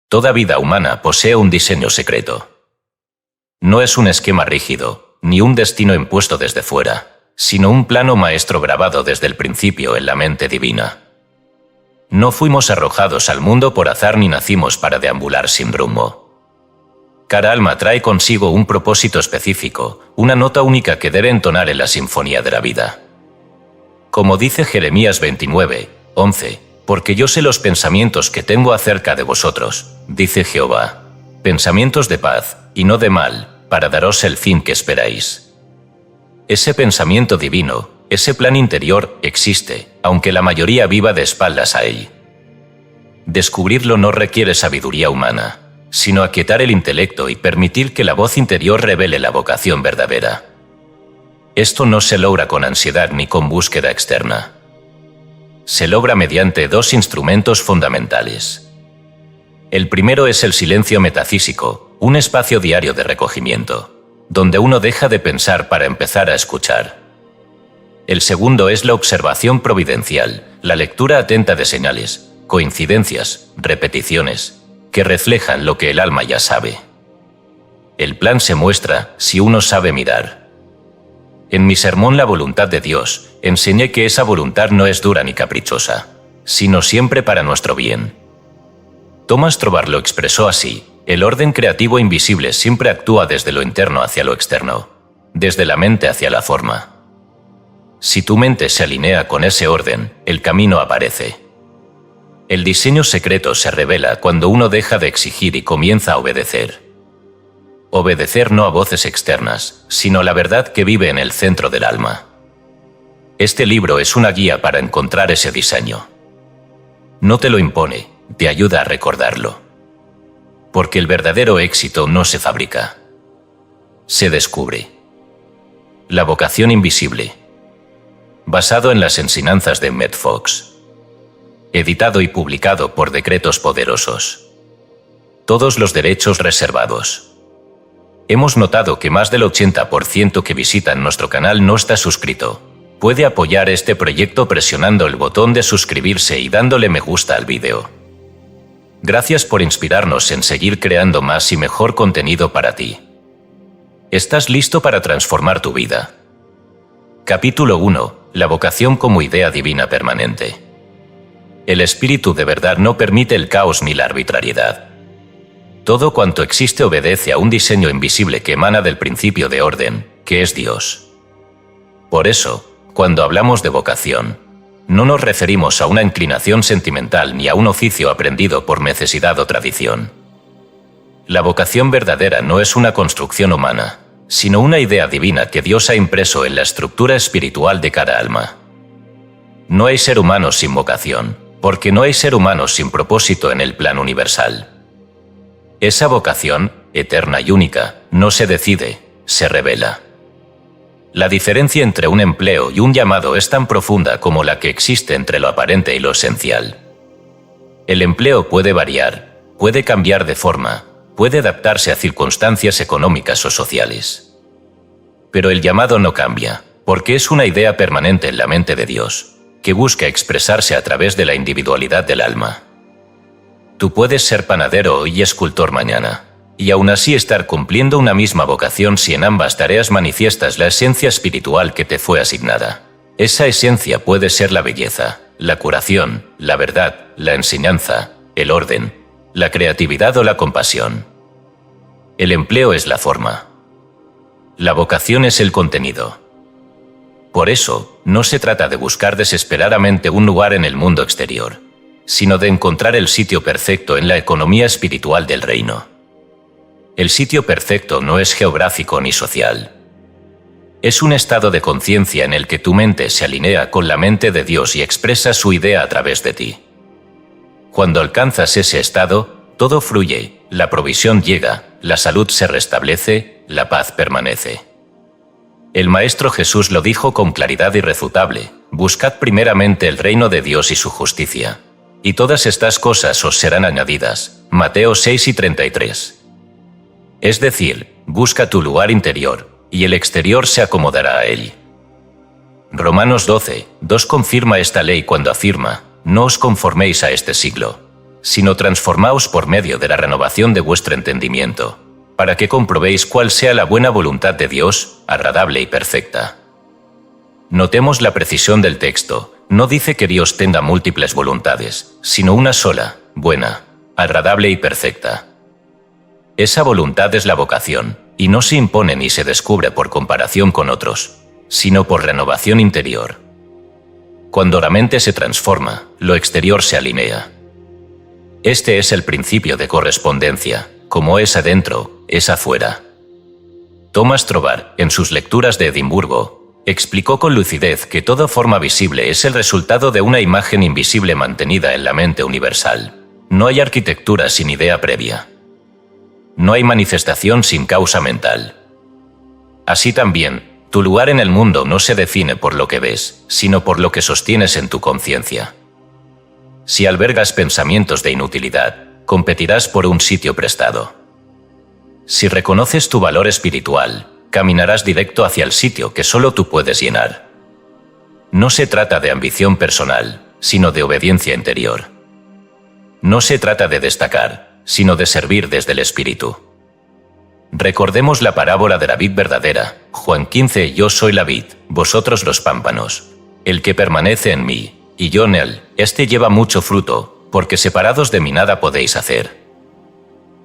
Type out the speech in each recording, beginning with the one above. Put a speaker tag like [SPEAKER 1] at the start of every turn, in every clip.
[SPEAKER 1] Toda vida humana posee un diseño secreto. No es un esquema rígido, ni un destino impuesto desde fuera, sino un plano maestro grabado desde el principio en la mente divina. No fuimos arrojados al mundo por azar ni nacimos para deambular sin rumbo. Cada alma trae consigo un propósito específico, una nota única que debe entonar en la sinfonía de la vida. Como dice Jeremías 29:11, porque yo sé los pensamientos que tengo acerca de vosotros, dice Jehová, pensamientos de paz y no de mal, para daros el fin que esperáis. Ese pensamiento divino, ese plan interior, existe, aunque la mayoría viva de espaldas a él. Descubrirlo no requiere sabiduría humana, sino aquietar el intelecto y permitir que la voz interior revele la vocación verdadera. Esto no se logra con ansiedad ni con búsqueda externa. Se logra mediante dos instrumentos fundamentales. El primero es el silencio metafísico, un espacio diario de recogimiento, donde uno deja de pensar para empezar a escuchar. El segundo es la observación providencial, la lectura atenta de señales, coincidencias, repeticiones, que reflejan lo que el alma ya sabe. El plan se muestra si uno sabe mirar. En mi sermón La voluntad de Dios, enseñé que esa voluntad no es dura ni caprichosa, sino siempre para nuestro bien. Thomas Trovar lo expresó así: el orden creativo invisible siempre actúa desde lo interno hacia lo externo, desde la mente hacia la forma. Si tu mente se alinea con ese orden, el camino aparece. El diseño secreto se revela cuando uno deja de exigir y comienza a obedecer. Obedecer no a voces externas, sino a la verdad que vive en el centro del alma. Este libro es una guía para encontrar ese diseño. No te lo impone, te ayuda a recordarlo. Porque el verdadero éxito no se fabrica. Se descubre. La vocación invisible. Basado en las enseñanzas de Matt Fox. Editado y publicado por decretos poderosos. Todos los derechos reservados. Hemos notado que más del 80% que visitan nuestro canal no está suscrito. Puede apoyar este proyecto presionando el botón de suscribirse y dándole me gusta al vídeo. Gracias por inspirarnos en seguir creando más y mejor contenido para ti. ¿Estás listo para transformar tu vida? Capítulo 1. La vocación como idea divina permanente. El espíritu de verdad no permite el caos ni la arbitrariedad. Todo cuanto existe obedece a un diseño invisible que emana del principio de orden, que es Dios. Por eso, cuando hablamos de vocación, no nos referimos a una inclinación sentimental ni a un oficio aprendido por necesidad o tradición. La vocación verdadera no es una construcción humana, sino una idea divina que Dios ha impreso en la estructura espiritual de cada alma. No hay ser humano sin vocación, porque no hay ser humano sin propósito en el plan universal. Esa vocación, eterna y única, no se decide, se revela. La diferencia entre un empleo y un llamado es tan profunda como la que existe entre lo aparente y lo esencial. El empleo puede variar, puede cambiar de forma, puede adaptarse a circunstancias económicas o sociales. Pero el llamado no cambia, porque es una idea permanente en la mente de Dios, que busca expresarse a través de la individualidad del alma. Tú puedes ser panadero hoy y escultor mañana, y aún así estar cumpliendo una misma vocación si en ambas tareas manifiestas la esencia espiritual que te fue asignada. Esa esencia puede ser la belleza, la curación, la verdad, la enseñanza, el orden, la creatividad o la compasión. El empleo es la forma. La vocación es el contenido. Por eso, no se trata de buscar desesperadamente un lugar en el mundo exterior, sino de encontrar el sitio perfecto en la economía espiritual del reino. El sitio perfecto no es geográfico ni social. Es un estado de conciencia en el que tu mente se alinea con la mente de Dios y expresa su idea a través de ti. Cuando alcanzas ese estado, todo fluye, la provisión llega, la salud se restablece, la paz permanece. El Maestro Jesús lo dijo con claridad irrefutable: buscad primeramente el reino de Dios y su justicia, y todas estas cosas os serán añadidas. Mateo 6:33. Es decir, busca tu lugar interior, y el exterior se acomodará a él. Romanos 12:2 confirma esta ley cuando afirma: no os conforméis a este siglo, sino transformaos por medio de la renovación de vuestro entendimiento, para que comprobéis cuál sea la buena voluntad de Dios, agradable y perfecta. Notemos la precisión del texto. No dice que Dios tenga múltiples voluntades, sino una sola, buena, agradable y perfecta. Esa voluntad es la vocación, y no se impone ni se descubre por comparación con otros, sino por renovación interior. Cuando la mente se transforma, lo exterior se alinea. Este es el principio de correspondencia, como es adentro, es afuera. Thomas Trovar, en sus lecturas de Edimburgo, explicó con lucidez que toda forma visible es el resultado de una imagen invisible mantenida en la mente universal. No hay arquitectura sin idea previa. No hay manifestación sin causa mental. Así también, tu lugar en el mundo no se define por lo que ves, sino por lo que sostienes en tu conciencia. Si albergas pensamientos de inutilidad, competirás por un sitio prestado. Si reconoces tu valor espiritual, caminarás directo hacia el sitio que solo tú puedes llenar. No se trata de ambición personal, sino de obediencia interior. No se trata de destacar, sino de servir desde el espíritu. Recordemos la parábola de la vid verdadera. Juan 15: Yo soy la vid, vosotros los pámpanos. El que permanece en mí, y yo en él, éste lleva mucho fruto, porque separados de mí nada podéis hacer.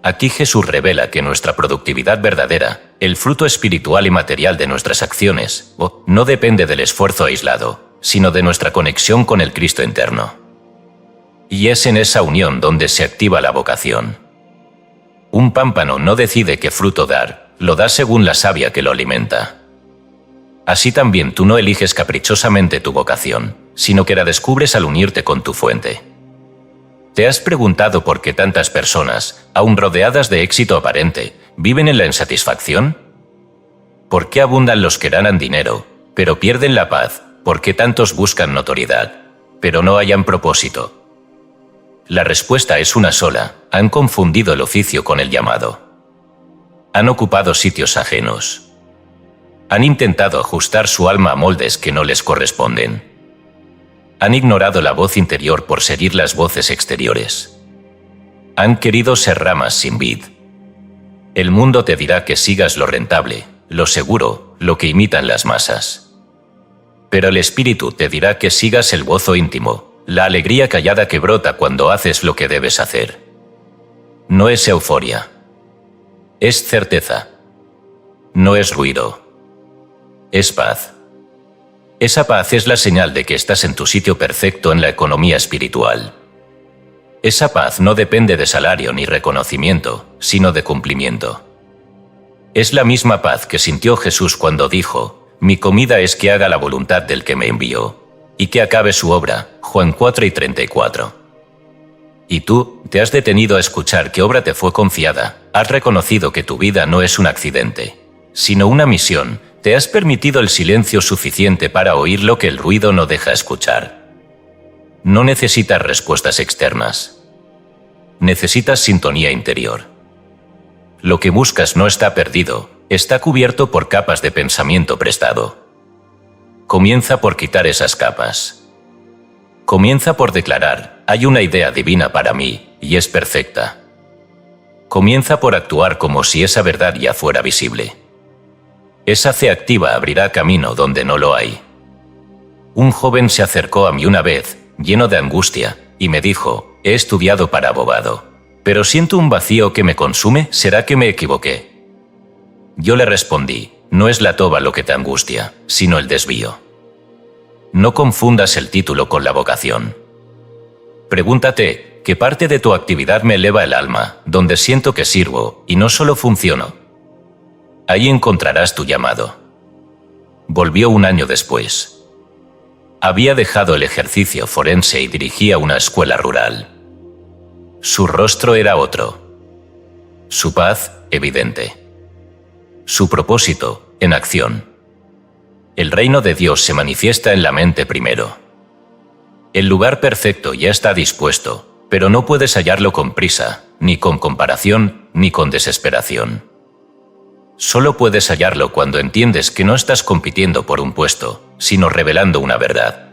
[SPEAKER 1] Aquí Jesús revela que nuestra productividad verdadera, el fruto espiritual y material de nuestras acciones, no depende del esfuerzo aislado, sino de nuestra conexión con el Cristo interno. Y es en esa unión donde se activa la vocación. Un pámpano no decide qué fruto dar, lo da según la savia que lo alimenta. Así también tú no eliges caprichosamente tu vocación, sino que la descubres al unirte con tu fuente. ¿Te has preguntado por qué tantas personas, aun rodeadas de éxito aparente, viven en la insatisfacción? ¿Por qué abundan los que ganan dinero, pero pierden la paz? ¿Por qué tantos buscan notoriedad, pero no hallan propósito? La respuesta es una sola: han confundido el oficio con el llamado. Han ocupado sitios ajenos. Han intentado ajustar su alma a moldes que no les corresponden. Han ignorado la voz interior por seguir las voces exteriores. Han querido ser ramas sin vid. El mundo te dirá que sigas lo rentable, lo seguro, lo que imitan las masas. Pero el espíritu te dirá que sigas el gozo íntimo, la alegría callada que brota cuando haces lo que debes hacer. No es euforia. Es certeza. No es ruido. Es paz. Esa paz es la señal de que estás en tu sitio perfecto en la economía espiritual. Esa paz no depende de salario ni reconocimiento, sino de cumplimiento. Es la misma paz que sintió Jesús cuando dijo: «Mi comida es que haga la voluntad del que me envió, y que acabe su obra», Juan 4:34. Y tú, te has detenido a escuchar qué obra te fue confiada, has reconocido que tu vida no es un accidente, sino una misión. ¿Te has permitido el silencio suficiente para oír lo que el ruido no deja escuchar? No necesitas respuestas externas. Necesitas sintonía interior. Lo que buscas no está perdido, está cubierto por capas de pensamiento prestado. Comienza por quitar esas capas. Comienza por declarar: hay una idea divina para mí, y es perfecta. Comienza por actuar como si esa verdad ya fuera visible. Esa fe activa abrirá camino donde no lo hay. Un joven se acercó a mí una vez, lleno de angustia, y me dijo: «He estudiado para abogado, pero siento un vacío que me consume, ¿será que me equivoqué?». Yo le respondí: «No es la toba lo que te angustia, sino el desvío. No confundas el título con la vocación. Pregúntate: ¿qué parte de tu actividad me eleva el alma, donde siento que sirvo, y no solo funciono? Ahí encontrarás tu llamado». Volvió un año después. Había dejado el ejercicio forense y dirigía una escuela rural. Su rostro era otro. Su paz, evidente. Su propósito, en acción. El reino de Dios se manifiesta en la mente primero. El lugar perfecto ya está dispuesto, pero no puedes hallarlo con prisa, ni con comparación, ni con desesperación. Solo puedes hallarlo cuando entiendes que no estás compitiendo por un puesto, sino revelando una verdad.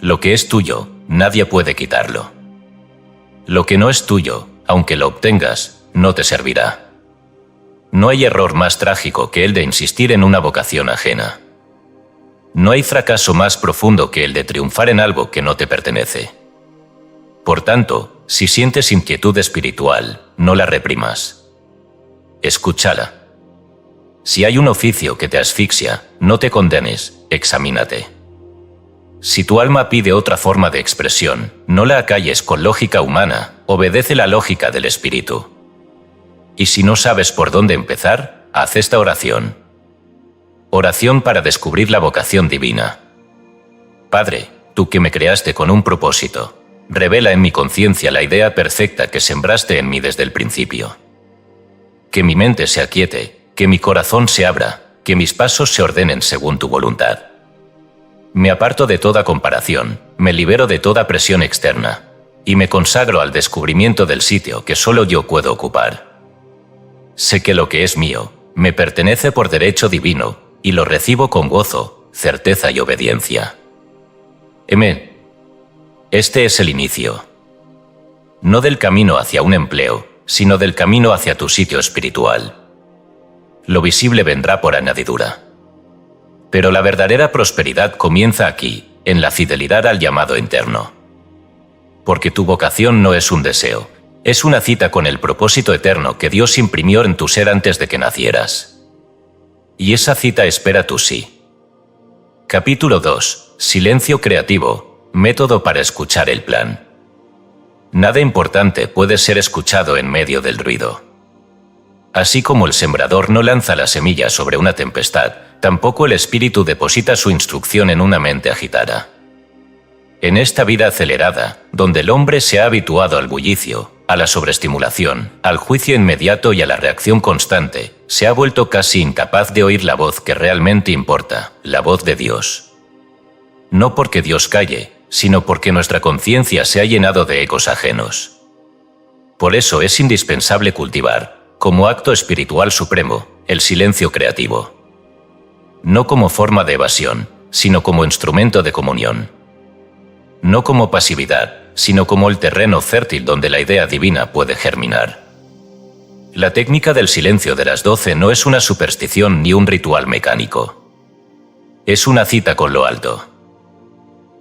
[SPEAKER 1] Lo que es tuyo, nadie puede quitarlo. Lo que no es tuyo, aunque lo obtengas, no te servirá. No hay error más trágico que el de insistir en una vocación ajena. No hay fracaso más profundo que el de triunfar en algo que no te pertenece. Por tanto, si sientes inquietud espiritual, no la reprimas. Escúchala. Si hay un oficio que te asfixia, no te condenes, examínate. Si tu alma pide otra forma de expresión, no la acalles con lógica humana, obedece la lógica del espíritu. Y si no sabes por dónde empezar, haz esta oración. Oración para descubrir la vocación divina. Padre, tú que me creaste con un propósito, revela en mi conciencia la idea perfecta que sembraste en mí desde el principio. Que mi mente se aquiete, que mi corazón se abra, que mis pasos se ordenen según tu voluntad. Me aparto de toda comparación, me libero de toda presión externa, y me consagro al descubrimiento del sitio que solo yo puedo ocupar. Sé que lo que es mío, me pertenece por derecho divino, y lo recibo con gozo, certeza y obediencia. Amén. Este es el inicio. No del camino hacia un empleo, sino del camino hacia tu sitio espiritual. Lo visible vendrá por añadidura. Pero la verdadera prosperidad comienza aquí, en la fidelidad al llamado interno. Porque tu vocación no es un deseo, es una cita con el propósito eterno que Dios imprimió en tu ser antes de que nacieras. Y esa cita espera tu sí. Capítulo 2. Silencio creativo, método para escuchar el plan. Nada importante puede ser escuchado en medio del ruido. Así como el sembrador no lanza la semilla sobre una tempestad, tampoco el espíritu deposita su instrucción en una mente agitada. En esta vida acelerada, donde el hombre se ha habituado al bullicio, a la sobreestimulación, al juicio inmediato y a la reacción constante, se ha vuelto casi incapaz de oír la voz que realmente importa, la voz de Dios. No porque Dios calle, sino porque nuestra conciencia se ha llenado de ecos ajenos. Por eso es indispensable cultivar, como acto espiritual supremo, el silencio creativo. No como forma de evasión, sino como instrumento de comunión. No como pasividad, sino como el terreno fértil donde la idea divina puede germinar. La técnica del silencio de las 12 no es una superstición ni un ritual mecánico. Es una cita con lo alto.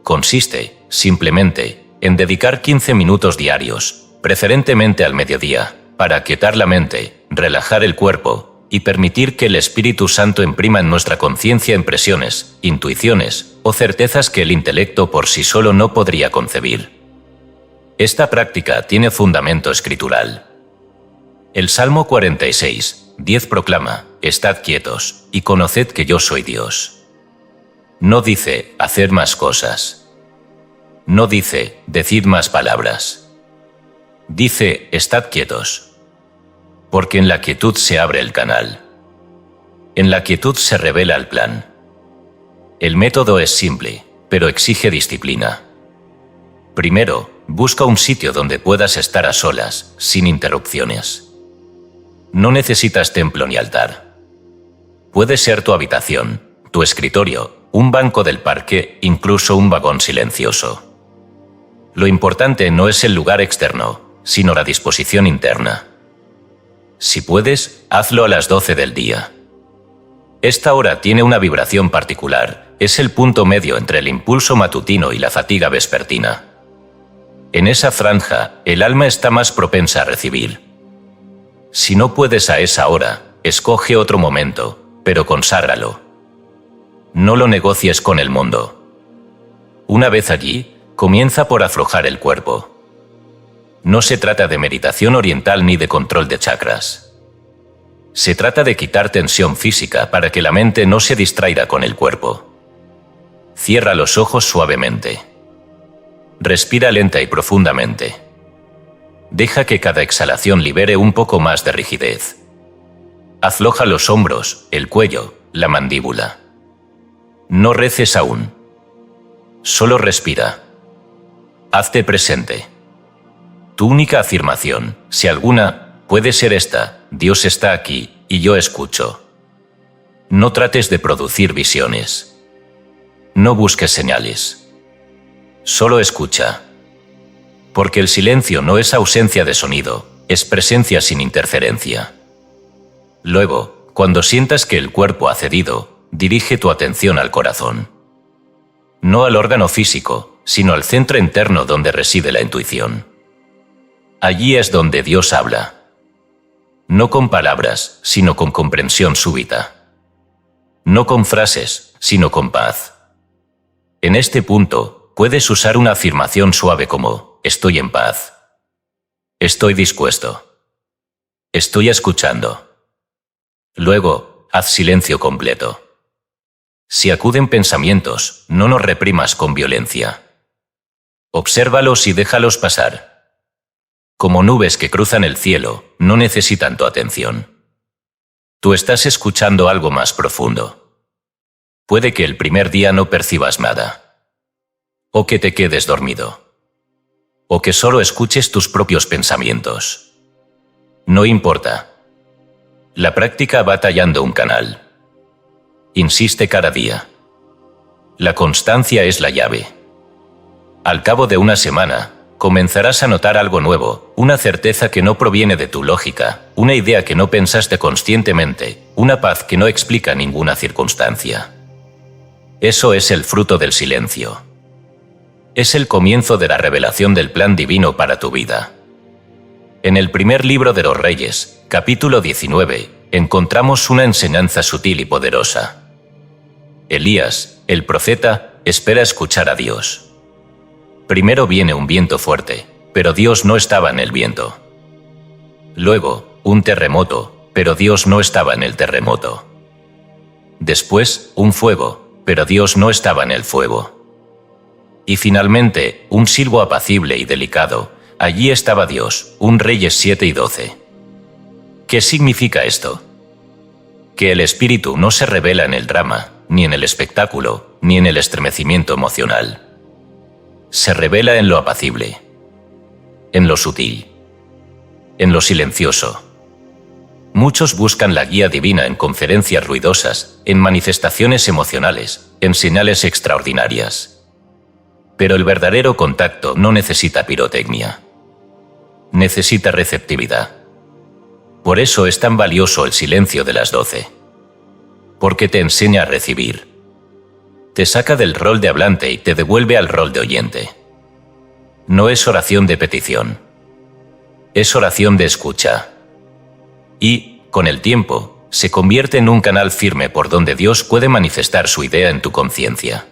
[SPEAKER 1] Consiste, simplemente, en dedicar 15 minutos diarios, preferentemente al mediodía, para aquietar la mente, relajar el cuerpo y permitir que el Espíritu Santo imprima en nuestra conciencia impresiones, intuiciones o certezas que el intelecto por sí solo no podría concebir. Esta práctica tiene fundamento escritural. El Salmo 46:10 proclama: «Estad quietos y conoced que yo soy Dios». No dice «hacer más cosas». No dice «decid más palabras». Dice «estad quietos». Porque en la quietud se abre el canal. En la quietud se revela el plan. El método es simple, pero exige disciplina. Primero, busca un sitio donde puedas estar a solas, sin interrupciones. No necesitas templo ni altar. Puede ser tu habitación, tu escritorio, un banco del parque, incluso un vagón silencioso. Lo importante no es el lugar externo, sino la disposición interna. Si puedes, hazlo a las 12 del día. Esta hora tiene una vibración particular, es el punto medio entre el impulso matutino y la fatiga vespertina. En esa franja, el alma está más propensa a recibir. Si no puedes a esa hora, escoge otro momento, pero conságralo. No lo negocies con el mundo. Una vez allí, comienza por aflojar el cuerpo. No se trata de meditación oriental ni de control de chakras. Se trata de quitar tensión física para que la mente no se distraiga con el cuerpo. Cierra los ojos suavemente. Respira lenta y profundamente. Deja que cada exhalación libere un poco más de rigidez. Afloja los hombros, el cuello, la mandíbula. No reces aún. Solo respira. Hazte presente. Tu única afirmación, si alguna, puede ser esta: Dios está aquí y yo escucho. No trates de producir visiones. No busques señales. Solo escucha. Porque el silencio no es ausencia de sonido, es presencia sin interferencia. Luego, cuando sientas que el cuerpo ha cedido, dirige tu atención al corazón. No al órgano físico, sino al centro interno donde reside la intuición. Allí es donde Dios habla. No con palabras, sino con comprensión súbita. No con frases, sino con paz. En este punto, puedes usar una afirmación suave como: estoy en paz. Estoy dispuesto. Estoy escuchando. Luego, haz silencio completo. Si acuden pensamientos, no los reprimas con violencia. Obsérvalos y déjalos pasar. Como nubes que cruzan el cielo, no necesitan tu atención. Tú estás escuchando algo más profundo. Puede que el primer día no percibas nada. O que te quedes dormido. O que solo escuches tus propios pensamientos. No importa. La práctica va tallando un canal. Insiste cada día. La constancia es la llave. Al cabo de una semana, comenzarás a notar algo nuevo, una certeza que no proviene de tu lógica, una idea que no pensaste conscientemente, una paz que no explica ninguna circunstancia. Eso es el fruto del silencio. Es el comienzo de la revelación del plan divino para tu vida. En el primer libro de los Reyes, capítulo 19, encontramos una enseñanza sutil y poderosa. Elías, el profeta, espera escuchar a Dios. Primero viene un viento fuerte, pero Dios no estaba en el viento. Luego, un terremoto, pero Dios no estaba en el terremoto. Después, un fuego, pero Dios no estaba en el fuego. Y finalmente, un silbo apacible y delicado. Allí estaba Dios, un Reyes 7 y 12. ¿Qué significa esto? Que el espíritu no se revela en el drama, ni en el espectáculo, ni en el estremecimiento emocional. Se revela en lo apacible, en lo sutil, en lo silencioso. Muchos buscan la guía divina en conferencias ruidosas, en manifestaciones emocionales, en señales extraordinarias. Pero el verdadero contacto no necesita pirotecnia. Necesita receptividad. Por eso es tan valioso el silencio de las 12. Porque te enseña a recibir. Te saca del rol de hablante y te devuelve al rol de oyente. No es oración de petición. Es oración de escucha. Y, con el tiempo, se convierte en un canal firme por donde Dios puede manifestar su idea en tu conciencia.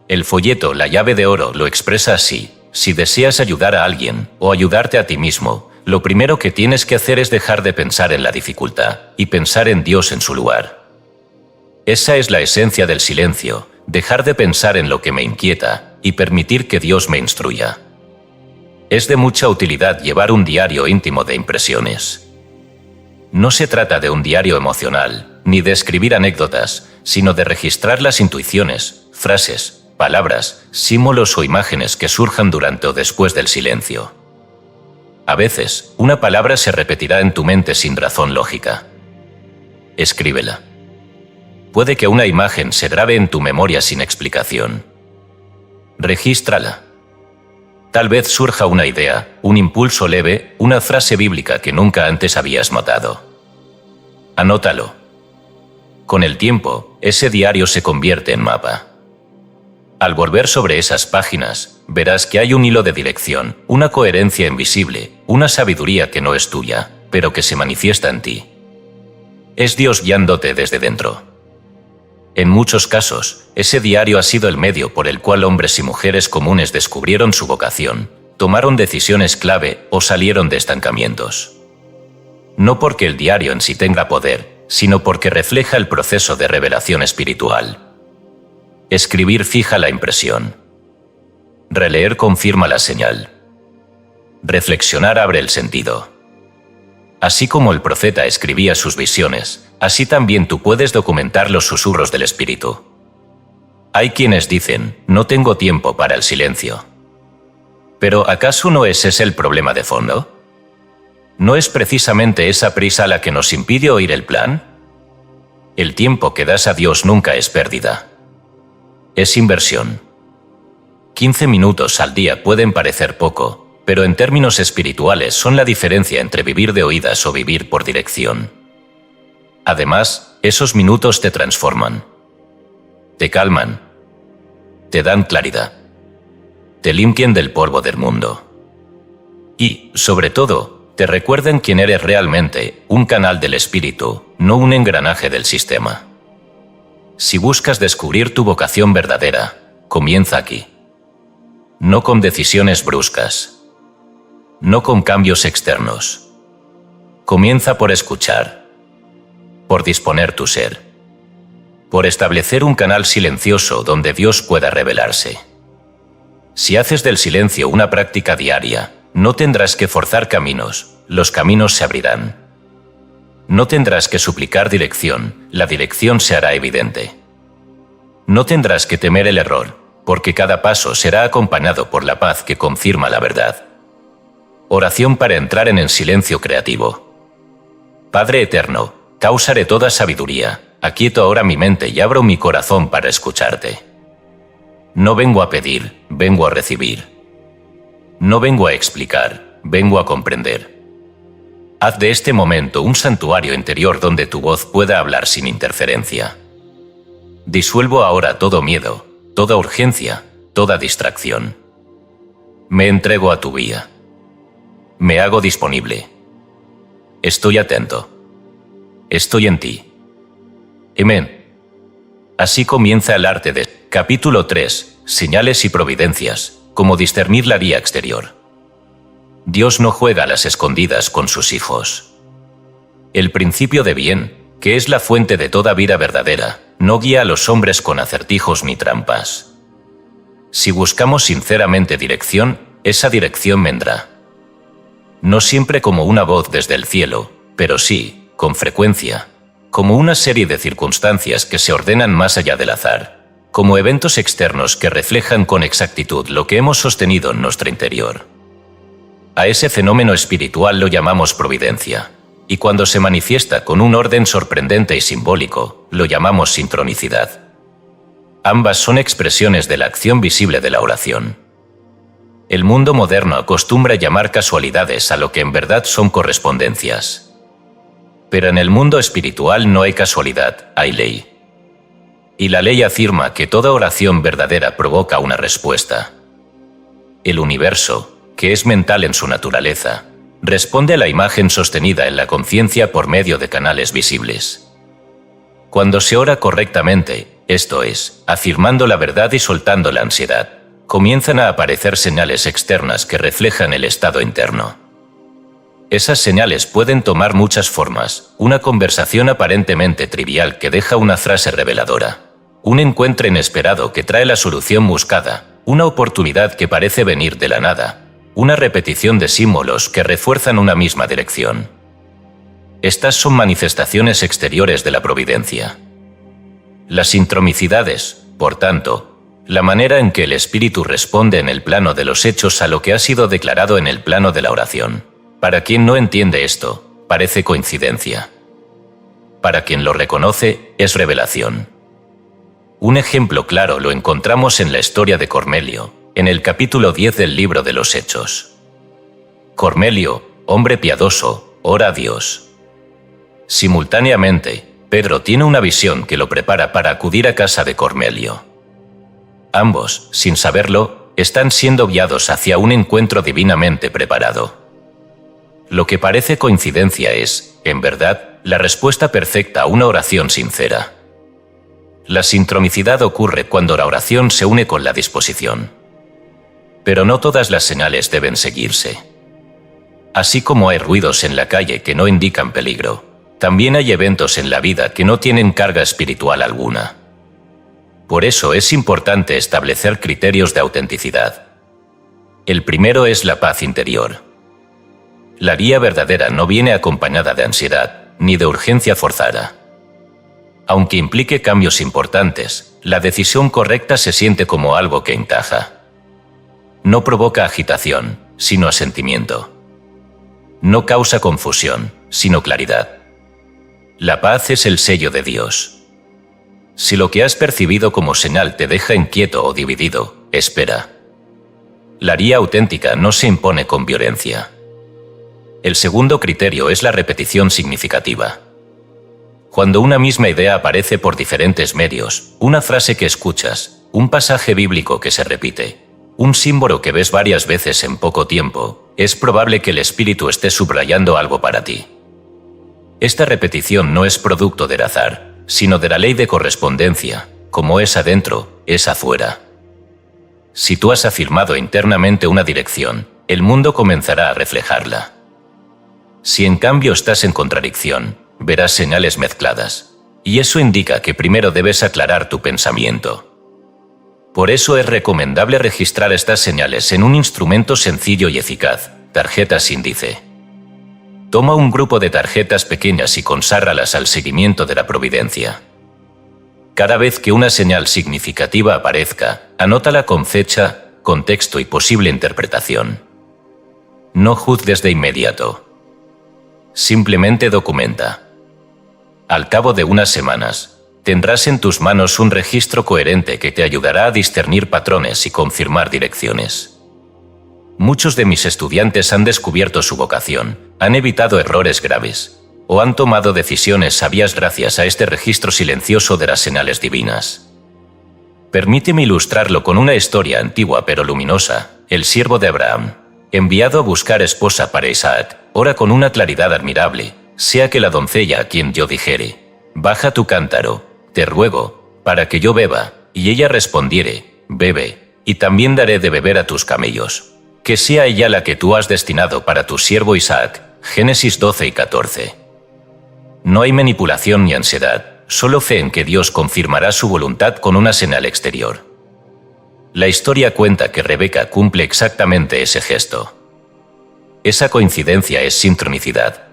[SPEAKER 1] El folleto La llave de oro lo expresa así: si deseas ayudar a alguien o ayudarte a ti mismo, lo primero que tienes que hacer es dejar de pensar en la dificultad y pensar en Dios en su lugar. Esa es la esencia del silencio, dejar de pensar en lo que me inquieta y permitir que Dios me instruya. Es de mucha utilidad llevar un diario íntimo de impresiones. No se trata de un diario emocional, ni de escribir anécdotas, sino de registrar las intuiciones, frases, palabras, símbolos o imágenes que surjan durante o después del silencio. A veces, una palabra se repetirá en tu mente sin razón lógica. Escríbela. Puede que una imagen se grabe en tu memoria sin explicación. Regístrala. Tal vez surja una idea, un impulso leve, una frase bíblica que nunca antes habías notado. Anótalo. Con el tiempo, ese diario se convierte en mapa. Al volver sobre esas páginas, verás que hay un hilo de dirección, una coherencia invisible, una sabiduría que no es tuya, pero que se manifiesta en ti. Es Dios guiándote desde dentro. En muchos casos, ese diario ha sido el medio por el cual hombres y mujeres comunes descubrieron su vocación, tomaron decisiones clave o salieron de estancamientos. No porque el diario en sí tenga poder, sino porque refleja el proceso de revelación espiritual. Escribir fija la impresión. Releer confirma la señal. Reflexionar abre el sentido. Así como el profeta escribía sus visiones, así también tú puedes documentar los susurros del espíritu. Hay quienes dicen: no tengo tiempo para el silencio. Pero ¿acaso no es ese el problema de fondo? ¿No es precisamente esa prisa la que nos impide oír el plan? El tiempo que das a Dios nunca es pérdida. Es inversión. 15 minutos al día pueden parecer poco, pero en términos espirituales son la diferencia entre vivir de oídas o vivir por dirección. Además, esos minutos te transforman. Te calman. Te dan claridad. Te limpian del polvo del mundo. Y, sobre todo, te recuerdan quién eres realmente, un canal del espíritu, no un engranaje del sistema. Si buscas descubrir tu vocación verdadera, comienza aquí. No con decisiones bruscas. No con cambios externos. Comienza por escuchar. Por disponer tu ser. Por establecer un canal silencioso donde Dios pueda revelarse. Si haces del silencio una práctica diaria, no tendrás que forzar caminos, los caminos se abrirán. No tendrás que suplicar dirección, la dirección se hará evidente. No tendrás que temer el error, porque cada paso será acompañado por la paz que confirma la verdad. Oración para entrar en el silencio creativo. Padre eterno, causa de toda sabiduría, aquieto ahora mi mente y abro mi corazón para escucharte. No vengo a pedir, vengo a recibir. No vengo a explicar, vengo a comprender. Haz de este momento un santuario interior donde tu voz pueda hablar sin interferencia. Disuelvo ahora todo miedo, toda urgencia, toda distracción. Me entrego a tu guía. Me hago disponible. Estoy atento. Estoy en ti. Amén. Así comienza el arte de capítulo 3, señales y providencias, como discernir la guía exterior. Dios no juega a las escondidas con sus hijos. El principio de bien, que es la fuente de toda vida verdadera, no guía a los hombres con acertijos ni trampas. Si buscamos sinceramente dirección, esa dirección vendrá. No siempre como una voz desde el cielo, pero sí, con frecuencia, como una serie de circunstancias que se ordenan más allá del azar, como eventos externos que reflejan con exactitud lo que hemos sostenido en nuestro interior. A ese fenómeno espiritual lo llamamos providencia, y cuando se manifiesta con un orden sorprendente y simbólico, lo llamamos sincronicidad. Ambas son expresiones de la acción visible de la oración. El mundo moderno acostumbra llamar casualidades a lo que en verdad son correspondencias. Pero en el mundo espiritual no hay casualidad, hay ley. Y la ley afirma que toda oración verdadera provoca una respuesta. El universo, que es mental en su naturaleza, responde a la imagen sostenida en la conciencia por medio de canales visibles. Cuando se ora correctamente, esto es, afirmando la verdad y soltando la ansiedad, comienzan a aparecer señales externas que reflejan el estado interno. Esas señales pueden tomar muchas formas, una conversación aparentemente trivial que deja una frase reveladora, un encuentro inesperado que trae la solución buscada, una oportunidad que parece venir de la nada, una repetición de símbolos que refuerzan una misma dirección. Estas son manifestaciones exteriores de la providencia. Las sincronicidades, por tanto, la manera en que el espíritu responde en el plano de los hechos a lo que ha sido declarado en el plano de la oración. Para quien no entiende esto, parece coincidencia. Para quien lo reconoce, es revelación. Un ejemplo claro lo encontramos en la historia de Cornelio, en el capítulo 10 del libro de los Hechos. Cornelio, hombre piadoso, ora a Dios. Simultáneamente, Pedro tiene una visión que lo prepara para acudir a casa de Cornelio. Ambos, sin saberlo, están siendo guiados hacia un encuentro divinamente preparado. Lo que parece coincidencia es, en verdad, la respuesta perfecta a una oración sincera. La sincronicidad ocurre cuando la oración se une con la disposición. Pero no todas las señales deben seguirse. Así como hay ruidos en la calle que no indican peligro, también hay eventos en la vida que no tienen carga espiritual alguna. Por eso es importante establecer criterios de autenticidad. El primero es la paz interior. La guía verdadera no viene acompañada de ansiedad, ni de urgencia forzada. Aunque implique cambios importantes, la decisión correcta se siente como algo que encaja. No provoca agitación, sino asentimiento. No causa confusión, sino claridad. La paz es el sello de Dios. Si lo que has percibido como señal te deja inquieto o dividido, espera. La guía auténtica no se impone con violencia. El segundo criterio es la repetición significativa. Cuando una misma idea aparece por diferentes medios, una frase que escuchas, un pasaje bíblico que se repite, un símbolo que ves varias veces en poco tiempo, es probable que el espíritu esté subrayando algo para ti. Esta repetición no es producto del azar, sino de la ley de correspondencia, como es adentro, es afuera. Si tú has afirmado internamente una dirección, el mundo comenzará a reflejarla. Si en cambio estás en contradicción, verás señales mezcladas, y eso indica que primero debes aclarar tu pensamiento. Por eso es recomendable registrar estas señales en un instrumento sencillo y eficaz, tarjetas índice. Toma un grupo de tarjetas pequeñas y conságralas al seguimiento de la providencia. Cada vez que una señal significativa aparezca, anótala con fecha, contexto y posible interpretación. No juzgues de inmediato. Simplemente documenta. Al cabo de unas semanas, tendrás en tus manos un registro coherente que te ayudará a discernir patrones y confirmar direcciones. Muchos de mis estudiantes han descubierto su vocación, han evitado errores graves, o han tomado decisiones sabias gracias a este registro silencioso de las señales divinas. Permíteme ilustrarlo con una historia antigua pero luminosa. El siervo de Abraham, enviado a buscar esposa para Isaac, ora con una claridad admirable, sea que la doncella a quien yo dijere, baja tu cántaro, te ruego, para que yo beba, y ella respondiere, bebe, y también daré de beber a tus camellos. Que sea ella la que tú has destinado para tu siervo Isaac. Génesis 12 y 14. No hay manipulación ni ansiedad, solo fe en que Dios confirmará su voluntad con una señal exterior. La historia cuenta que Rebeca cumple exactamente ese gesto. Esa coincidencia es sincronicidad.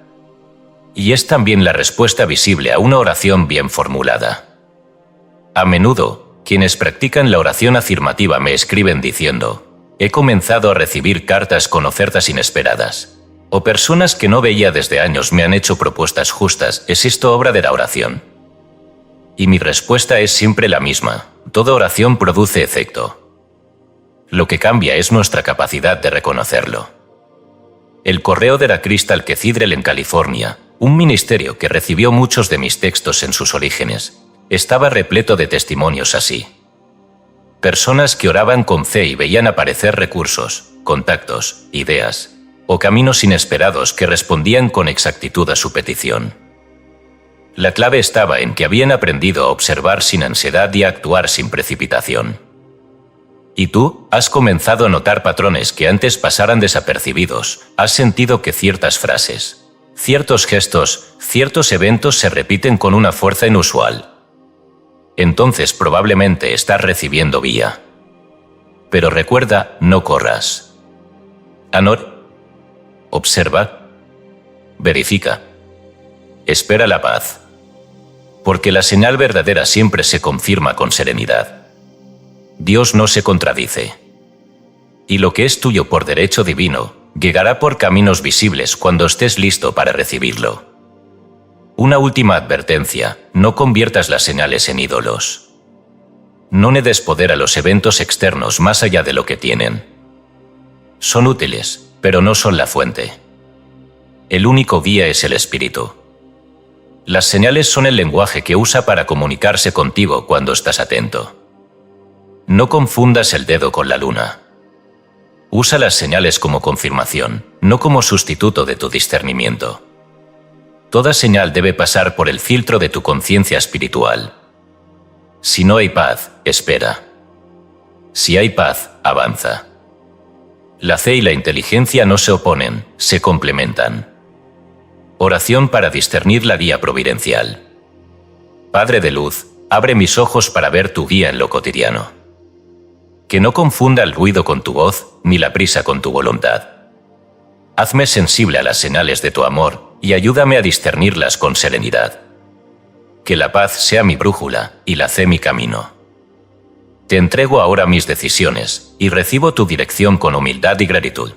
[SPEAKER 1] Y es también la respuesta visible a una oración bien formulada. A menudo, quienes practican la oración afirmativa me escriben diciendo, he comenzado a recibir cartas con ofertas inesperadas. O personas que no veía desde años me han hecho propuestas justas. ¿Es esto obra de la oración? Y mi respuesta es siempre la misma. Toda oración produce efecto. Lo que cambia es nuestra capacidad de reconocerlo. El correo de la Crystal Cathedral en California, un ministerio que recibió muchos de mis textos en sus orígenes, estaba repleto de testimonios así. Personas que oraban con fe y veían aparecer recursos, contactos, ideas, o caminos inesperados que respondían con exactitud a su petición. La clave estaba en que habían aprendido a observar sin ansiedad y a actuar sin precipitación. ¿Y tú? ¿Has comenzado a notar patrones que antes pasaran desapercibidos? ¿Has sentido que ciertas frases, ciertos gestos, ciertos eventos se repiten con una fuerza inusual? Entonces probablemente estás recibiendo guía. Pero recuerda, no corras. Observa. Verifica. Espera la paz. Porque la señal verdadera siempre se confirma con serenidad. Dios no se contradice. Y lo que es tuyo por derecho divino, llegará por caminos visibles cuando estés listo para recibirlo. Una última advertencia, no conviertas las señales en ídolos. No le des poder a los eventos externos más allá de lo que tienen. Son útiles, pero no son la fuente. El único guía es el Espíritu. Las señales son el lenguaje que usa para comunicarse contigo cuando estás atento. No confundas el dedo con la luna. Usa las señales como confirmación, no como sustituto de tu discernimiento. Toda señal debe pasar por el filtro de tu conciencia espiritual. Si no hay paz, espera. Si hay paz, avanza. La fe y la inteligencia no se oponen, se complementan. Oración para discernir la guía providencial. Padre de luz, abre mis ojos para ver tu guía en lo cotidiano. Que no confunda el ruido con tu voz, ni la prisa con tu voluntad. Hazme sensible a las señales de tu amor y ayúdame a discernirlas con serenidad. Que la paz sea mi brújula y la fe mi camino. Te entrego ahora mis decisiones y recibo tu dirección con humildad y gratitud.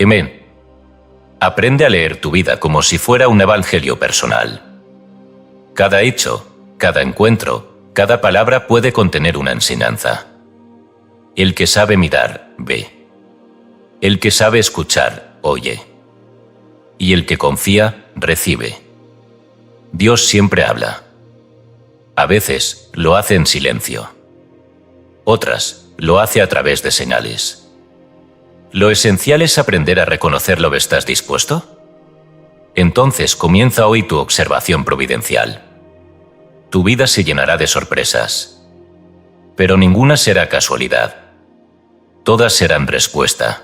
[SPEAKER 1] Amén. Aprende a leer tu vida como si fuera un evangelio personal. Cada hecho, cada encuentro, cada palabra puede contener una enseñanza. El que sabe mirar, ve. El que sabe escuchar, oye. Y el que confía, recibe. Dios siempre habla. A veces, lo hace en silencio. Otras, lo hace a través de señales. Lo esencial es aprender a reconocerlo. ¿Estás dispuesto? Entonces comienza hoy tu observación providencial. Tu vida se llenará de sorpresas. Pero ninguna será casualidad. Todas serán respuesta.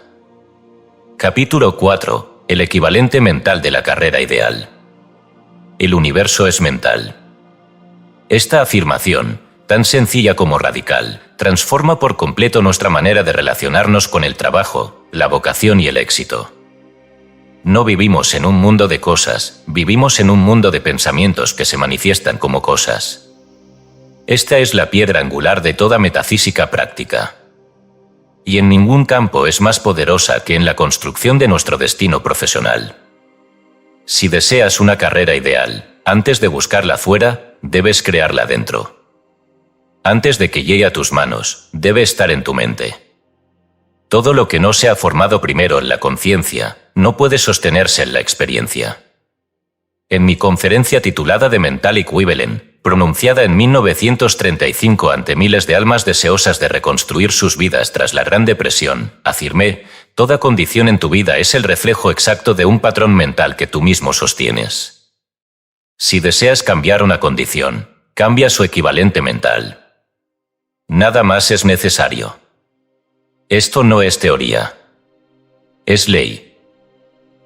[SPEAKER 1] Capítulo 4. El equivalente mental de la carrera ideal. El universo es mental. Esta afirmación, tan sencilla como radical, transforma por completo nuestra manera de relacionarnos con el trabajo, la vocación y el éxito. No vivimos en un mundo de cosas, vivimos en un mundo de pensamientos que se manifiestan como cosas. Esta es la piedra angular de toda metafísica práctica. Y en ningún campo es más poderosa que en la construcción de nuestro destino profesional. Si deseas una carrera ideal, antes de buscarla fuera, debes crearla dentro. Antes de que llegue a tus manos, debe estar en tu mente. Todo lo que no se ha formado primero en la conciencia, no puede sostenerse en la experiencia. En mi conferencia titulada The Mental Equivalent, pronunciada en 1935 ante miles de almas deseosas de reconstruir sus vidas tras la Gran Depresión, afirmé: toda condición en tu vida es el reflejo exacto de un patrón mental que tú mismo sostienes. Si deseas cambiar una condición, cambia su equivalente mental. Nada más es necesario. Esto no es teoría. Es ley.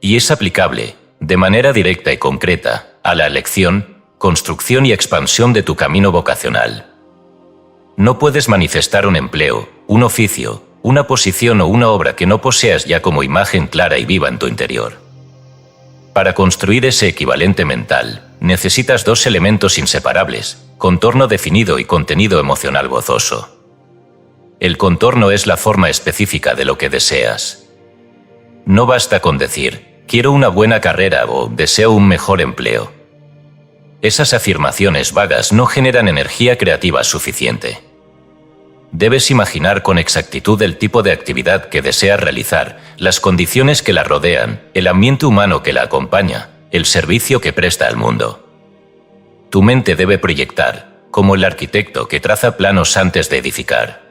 [SPEAKER 1] Y es aplicable, de manera directa y concreta, a la elección, construcción y expansión de tu camino vocacional. No puedes manifestar un empleo, un oficio, una posición o una obra que no poseas ya como imagen clara y viva en tu interior. Para construir ese equivalente mental, necesitas dos elementos inseparables: contorno definido y contenido emocional gozoso. El contorno es la forma específica de lo que deseas. No basta con decir: quiero una buena carrera o deseo un mejor empleo. Esas afirmaciones vagas no generan energía creativa suficiente. Debes imaginar con exactitud el tipo de actividad que deseas realizar, las condiciones que la rodean, el ambiente humano que la acompaña, el servicio que presta al mundo. Tu mente debe proyectar, como el arquitecto que traza planos antes de edificar.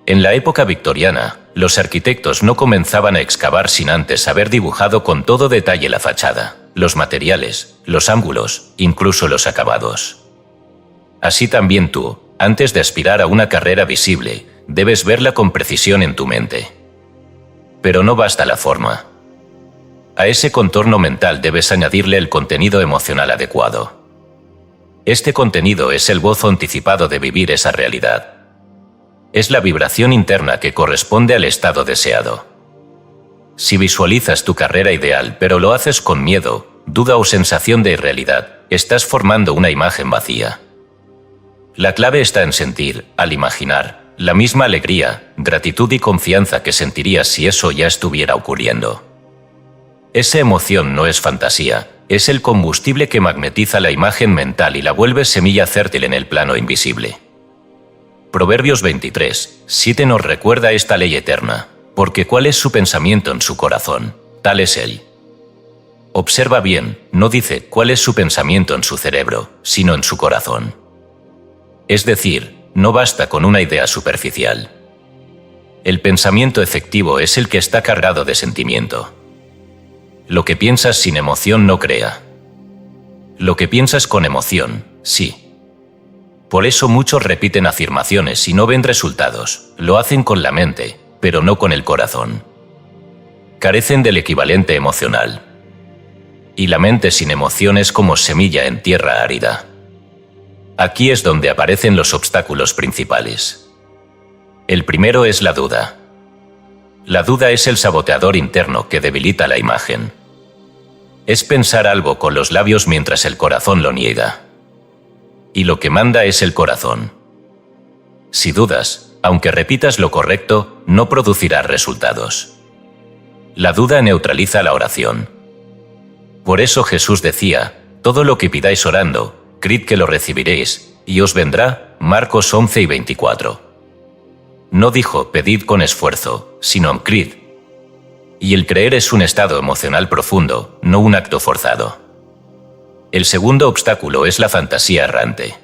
[SPEAKER 1] En la época victoriana, los arquitectos no comenzaban a excavar sin antes haber dibujado con todo detalle la fachada, los materiales, los ángulos, incluso los acabados. Así también tú, antes de aspirar a una carrera visible, debes verla con precisión en tu mente. Pero no basta la forma. A ese contorno mental debes añadirle el contenido emocional adecuado. Este contenido es el gozo anticipado de vivir esa realidad. Es la vibración interna que corresponde al estado deseado. Si visualizas tu carrera ideal pero lo haces con miedo, duda o sensación de irrealidad, estás formando una imagen vacía. La clave está en sentir, al imaginar, la misma alegría, gratitud y confianza que sentirías si eso ya estuviera ocurriendo. Esa emoción no es fantasía, es el combustible que magnetiza la imagen mental y la vuelve semilla fértil en el plano invisible. Proverbios 23:7 nos recuerda esta ley eterna, porque ¿cuál es su pensamiento en su corazón? Tal es él. Observa bien, no dice cuál es su pensamiento en su cerebro, sino en su corazón. Es decir, no basta con una idea superficial. El pensamiento efectivo es el que está cargado de sentimiento. Lo que piensas sin emoción no crea. Lo que piensas con emoción, sí. Por eso muchos repiten afirmaciones y no ven resultados, lo hacen con la mente, pero no con el corazón. Carecen del equivalente emocional. Y la mente sin emoción es como semilla en tierra árida. Aquí es donde aparecen los obstáculos principales. El primero es la duda. La duda es el saboteador interno que debilita la imagen. Es pensar algo con los labios mientras el corazón lo niega. Y lo que manda es el corazón. Si dudas, aunque repitas lo correcto, no producirás resultados. La duda neutraliza la oración. Por eso Jesús decía: todo lo que pidáis orando, creed que lo recibiréis, y os vendrá. Marcos 11:24. No dijo pedid con esfuerzo, sino creed. Y el creer es un estado emocional profundo, no un acto forzado. El segundo obstáculo es la fantasía errante.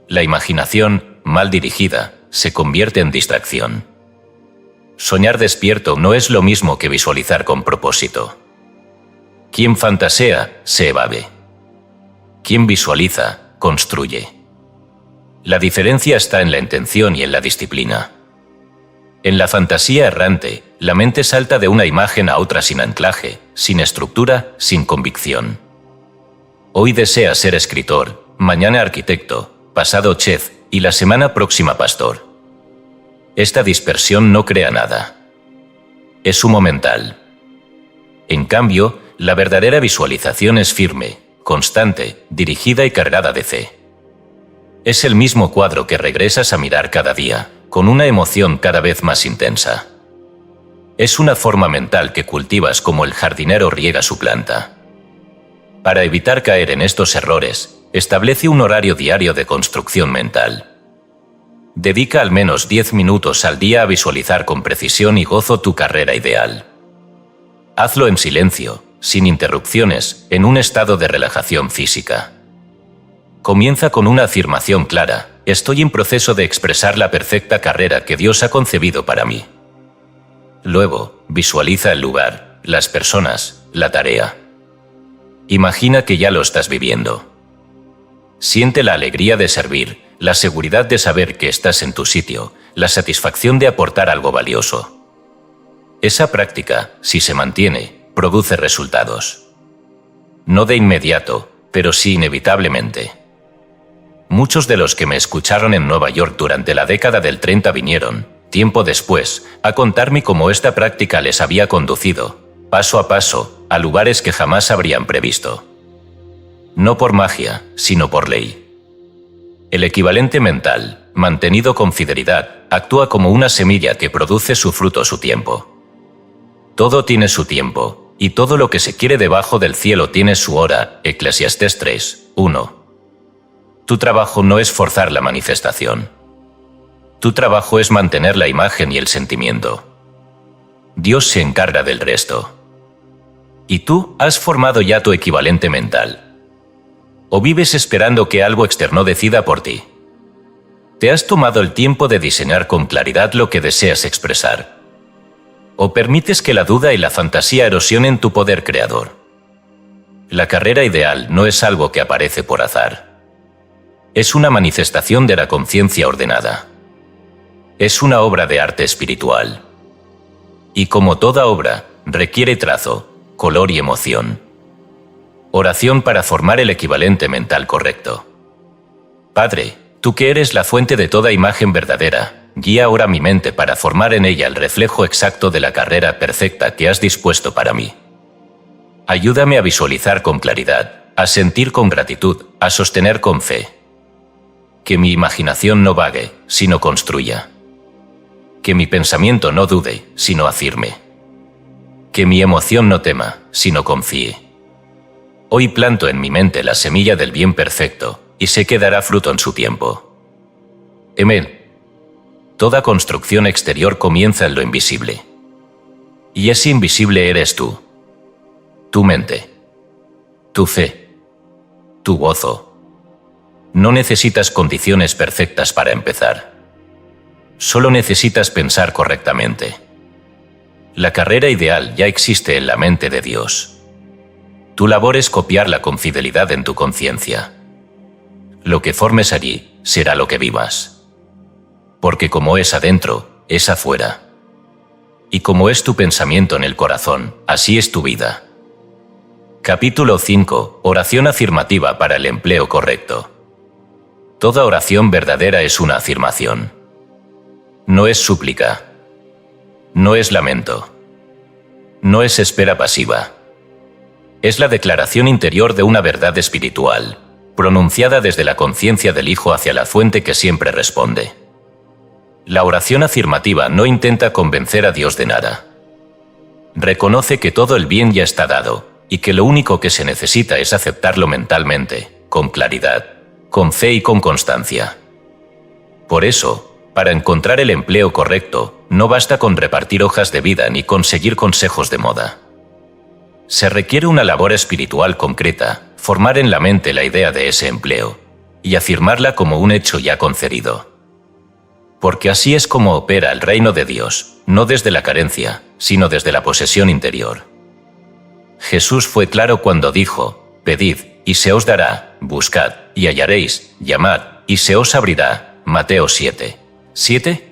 [SPEAKER 1] La imaginación, mal dirigida, se convierte en distracción. Soñar despierto no es lo mismo que visualizar con propósito. Quien fantasea, se evade. Quien visualiza, construye. La diferencia está en la intención y en la disciplina. En la fantasía errante, la mente salta de una imagen a otra sin anclaje, sin estructura, sin convicción. Hoy desea ser escritor, mañana arquitecto, pasado chef y la semana próxima pastor. Esta dispersión no crea nada. Es humo mental. En cambio, la verdadera visualización es firme, constante, dirigida y cargada de fe. Es el mismo cuadro que regresas a mirar cada día, con una emoción cada vez más intensa. Es una forma mental que cultivas como el jardinero riega su planta. Para evitar caer en estos errores, establece un horario diario de construcción mental. Dedica al menos 10 minutos al día a visualizar con precisión y gozo tu carrera ideal. Hazlo en silencio, sin interrupciones, en un estado de relajación física. Comienza con una afirmación clara: estoy en proceso de expresar la perfecta carrera que Dios ha concebido para mí. Luego, visualiza el lugar, las personas, la tarea. Imagina que ya lo estás viviendo. Siente la alegría de servir, la seguridad de saber que estás en tu sitio, la satisfacción de aportar algo valioso. Esa práctica, si se mantiene, produce resultados. No de inmediato, pero sí inevitablemente. Muchos de los que me escucharon en Nueva York durante la década del 30 vinieron, tiempo después, a contarme cómo esta práctica les había conducido, paso a paso, a lugares que jamás habrían previsto. No por magia, sino por ley. El equivalente mental, mantenido con fidelidad, actúa como una semilla que produce su fruto a su tiempo. Todo tiene su tiempo, y todo lo que se quiere debajo del cielo tiene su hora. Eclesiastés 3, 1. Tu trabajo no es forzar la manifestación. Tu trabajo es mantener la imagen y el sentimiento. Dios se encarga del resto. Y tú has formado ya tu equivalente mental. ¿O vives esperando que algo externo decida por ti? ¿Te has tomado el tiempo de diseñar con claridad lo que deseas expresar? ¿O permites que la duda y la fantasía erosionen tu poder creador? La carrera ideal no es algo que aparece por azar. Es una manifestación de la conciencia ordenada. Es una obra de arte espiritual. Y como toda obra, requiere trazo, color y emoción. Oración para formar el equivalente mental correcto. Padre, tú que eres la fuente de toda imagen verdadera, guía ahora mi mente para formar en ella el reflejo exacto de la carrera perfecta que has dispuesto para mí. Ayúdame a visualizar con claridad, a sentir con gratitud, a sostener con fe. Que mi imaginación no vague, sino construya. Que mi pensamiento no dude, sino afirme. Que mi emoción no tema, sino confíe. Hoy planto en mi mente la semilla del bien perfecto, y sé que dará fruto en su tiempo. Amén. Toda construcción exterior comienza en lo invisible. Y ese invisible eres tú. Tu mente. Tu fe. Tu gozo. No necesitas condiciones perfectas para empezar. Solo necesitas pensar correctamente. La carrera ideal ya existe en la mente de Dios. Tu labor es copiarla con fidelidad en tu conciencia. Lo que formes allí será lo que vivas. Porque como es adentro, es afuera. Y como es tu pensamiento en el corazón, así es tu vida. Capítulo 5. Oración afirmativa para el empleo correcto. Toda oración verdadera es una afirmación. No es súplica. No es lamento. No es espera pasiva. Es la declaración interior de una verdad espiritual, pronunciada desde la conciencia del Hijo hacia la fuente que siempre responde. La oración afirmativa no intenta convencer a Dios de nada. Reconoce que todo el bien ya está dado, y que lo único que se necesita es aceptarlo mentalmente, con claridad, con fe y con constancia. Por eso, Para encontrar el empleo correcto, no basta con repartir hojas de vida ni conseguir consejos de moda. Se requiere una labor espiritual concreta, formar en la mente la idea de ese empleo y afirmarla como un hecho ya concedido. Porque así es como opera el reino de Dios, no desde la carencia, sino desde la posesión interior. Jesús fue claro cuando dijo: «Pedid, y se os dará, buscad, y hallaréis, llamad, y se os abrirá». Mateo 7. ¿7?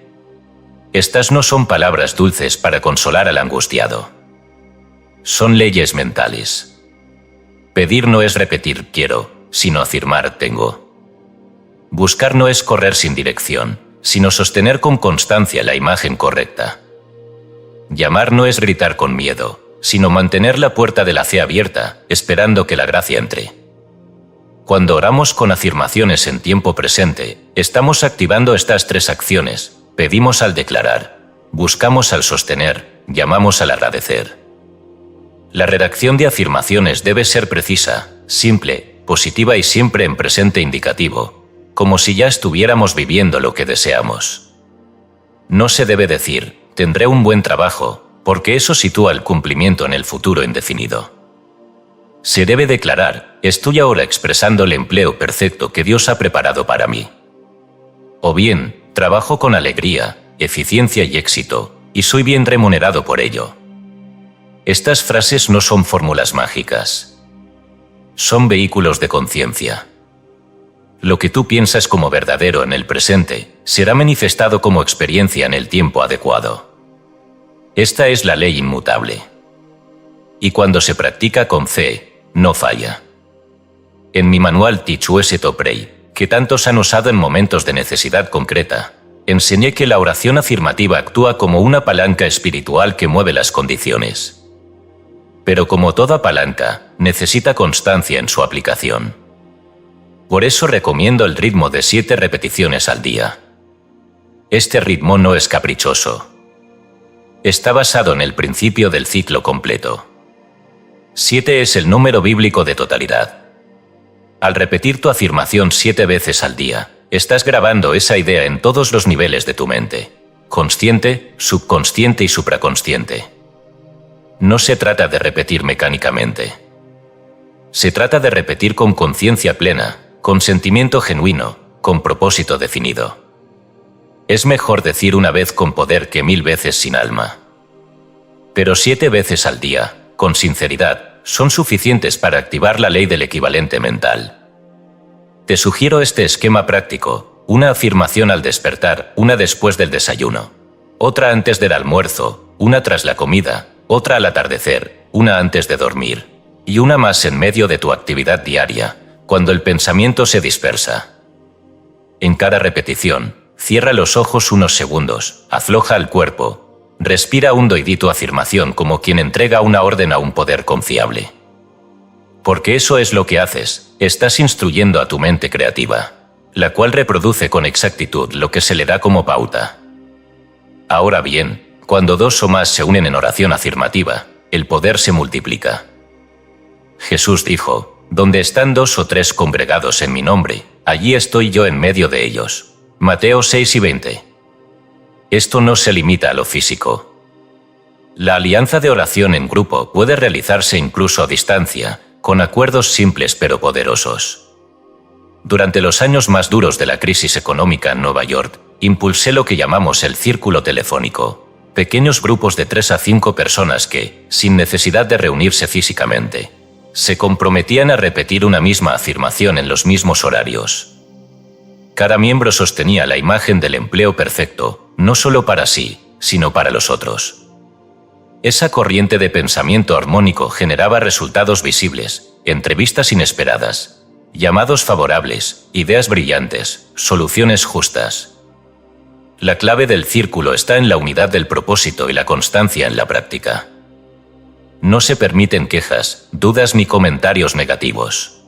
[SPEAKER 1] Estas no son palabras dulces para consolar al angustiado. Son leyes mentales. Pedir no es repetir quiero, sino afirmar tengo. Buscar no es correr sin dirección, sino sostener con constancia la imagen correcta. Llamar no es gritar con miedo, sino mantener la puerta de la fe abierta, esperando que la gracia entre. Cuando oramos con afirmaciones en tiempo presente, estamos activando estas tres acciones: pedimos al declarar, buscamos al sostener, llamamos al agradecer. La redacción de afirmaciones debe ser precisa, simple, positiva y siempre en presente indicativo, como si ya estuviéramos viviendo lo que deseamos. No se debe decir, tendré un buen trabajo, porque eso sitúa el cumplimiento en el futuro indefinido. Se debe declarar, estoy ahora expresando el empleo perfecto que Dios ha preparado para mí. O bien, trabajo con alegría, eficiencia y éxito, y soy bien remunerado por ello. Estas frases no son fórmulas mágicas. Son vehículos de conciencia. Lo que tú piensas como verdadero en el presente, será manifestado como experiencia en el tiempo adecuado. Esta es la ley inmutable. Y cuando se practica con fe, no falla. En mi manual Teach Us to Pray, que tantos han usado en momentos de necesidad concreta, enseñé que la oración afirmativa actúa como una palanca espiritual que mueve las condiciones. Pero como toda palanca, necesita constancia en su aplicación. Por eso recomiendo el ritmo de 7 repeticiones al día. Este ritmo no es caprichoso. Está basado en el principio del ciclo completo. 7 es el número bíblico de totalidad. Al repetir tu afirmación 7 veces al día, estás grabando esa idea en todos los niveles de tu mente: consciente, subconsciente y supraconsciente. No se trata de repetir mecánicamente. Se trata de repetir con conciencia plena, con sentimiento genuino, con propósito definido. Es mejor decir una vez con poder que 1000 veces sin alma. Pero 7 veces al día, con sinceridad, son suficientes para activar la ley del equivalente mental. Te sugiero este esquema práctico: una afirmación al despertar, una después del desayuno, otra antes del almuerzo, una tras la comida, otra al atardecer, una antes de dormir, y una más en medio de tu actividad diaria, cuando el pensamiento se dispersa. En cada repetición, cierra los ojos unos segundos, afloja el cuerpo, respira hondo y di tu afirmación como quien entrega una orden a un poder confiable. Porque eso es lo que haces, estás instruyendo a tu mente creativa, la cual reproduce con exactitud lo que se le da como pauta. Ahora bien, cuando 2 o más se unen en oración afirmativa, el poder se multiplica. Jesús dijo: «Donde están 2 o 3 congregados en mi nombre, allí estoy yo en medio de ellos». Mateo 6:20. Esto no se limita a lo físico. La alianza de oración en grupo puede realizarse incluso a distancia, con acuerdos simples pero poderosos. Durante los años más duros de la crisis económica en Nueva York, impulsé lo que llamamos el círculo telefónico. Pequeños grupos de 3 a 5 personas que, sin necesidad de reunirse físicamente, se comprometían a repetir una misma afirmación en los mismos horarios. Cada miembro sostenía la imagen del empleo perfecto, no solo para sí, sino para los otros. Esa corriente de pensamiento armónico generaba resultados visibles, entrevistas inesperadas, llamados favorables, ideas brillantes, soluciones justas. La clave del círculo está en la unidad del propósito y la constancia en la práctica. No se permiten quejas, dudas ni comentarios negativos.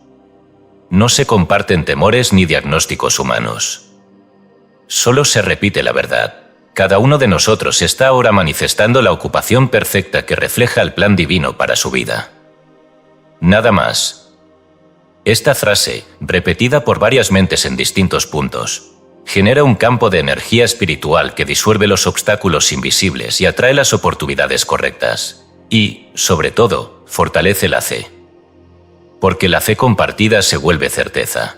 [SPEAKER 1] No se comparten temores ni diagnósticos humanos. Solo se repite la verdad. Cada uno de nosotros está ahora manifestando la ocupación perfecta que refleja el plan divino para su vida. Nada más. Esta frase, repetida por varias mentes en distintos puntos, genera un campo de energía espiritual que disuelve los obstáculos invisibles y atrae las oportunidades correctas. Y, sobre todo, fortalece la fe. Porque la fe compartida se vuelve certeza.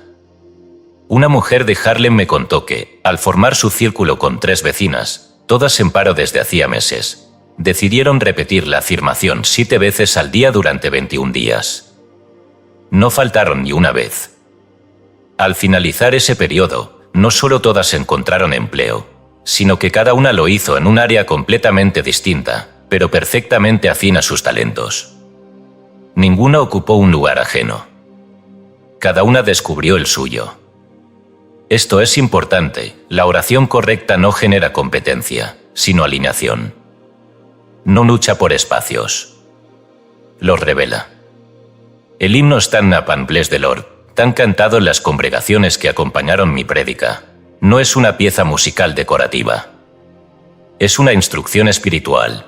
[SPEAKER 1] Una mujer de Harlem me contó que, al formar su círculo con 3 vecinas, todas en paro desde hacía meses, decidieron repetir la afirmación 7 veces al día durante 21 días. No faltaron ni una vez. Al finalizar ese periodo, no solo todas encontraron empleo, sino que cada una lo hizo en un área completamente distinta, pero perfectamente afín a sus talentos. Ninguna ocupó un lugar ajeno. Cada una descubrió el suyo. Esto es importante, la oración correcta no genera competencia, sino alineación. No lucha por espacios. Los revela. El himno Stand Up and Bless the Lord, tan cantado en las congregaciones que acompañaron mi prédica, no es una pieza musical decorativa. Es una instrucción espiritual.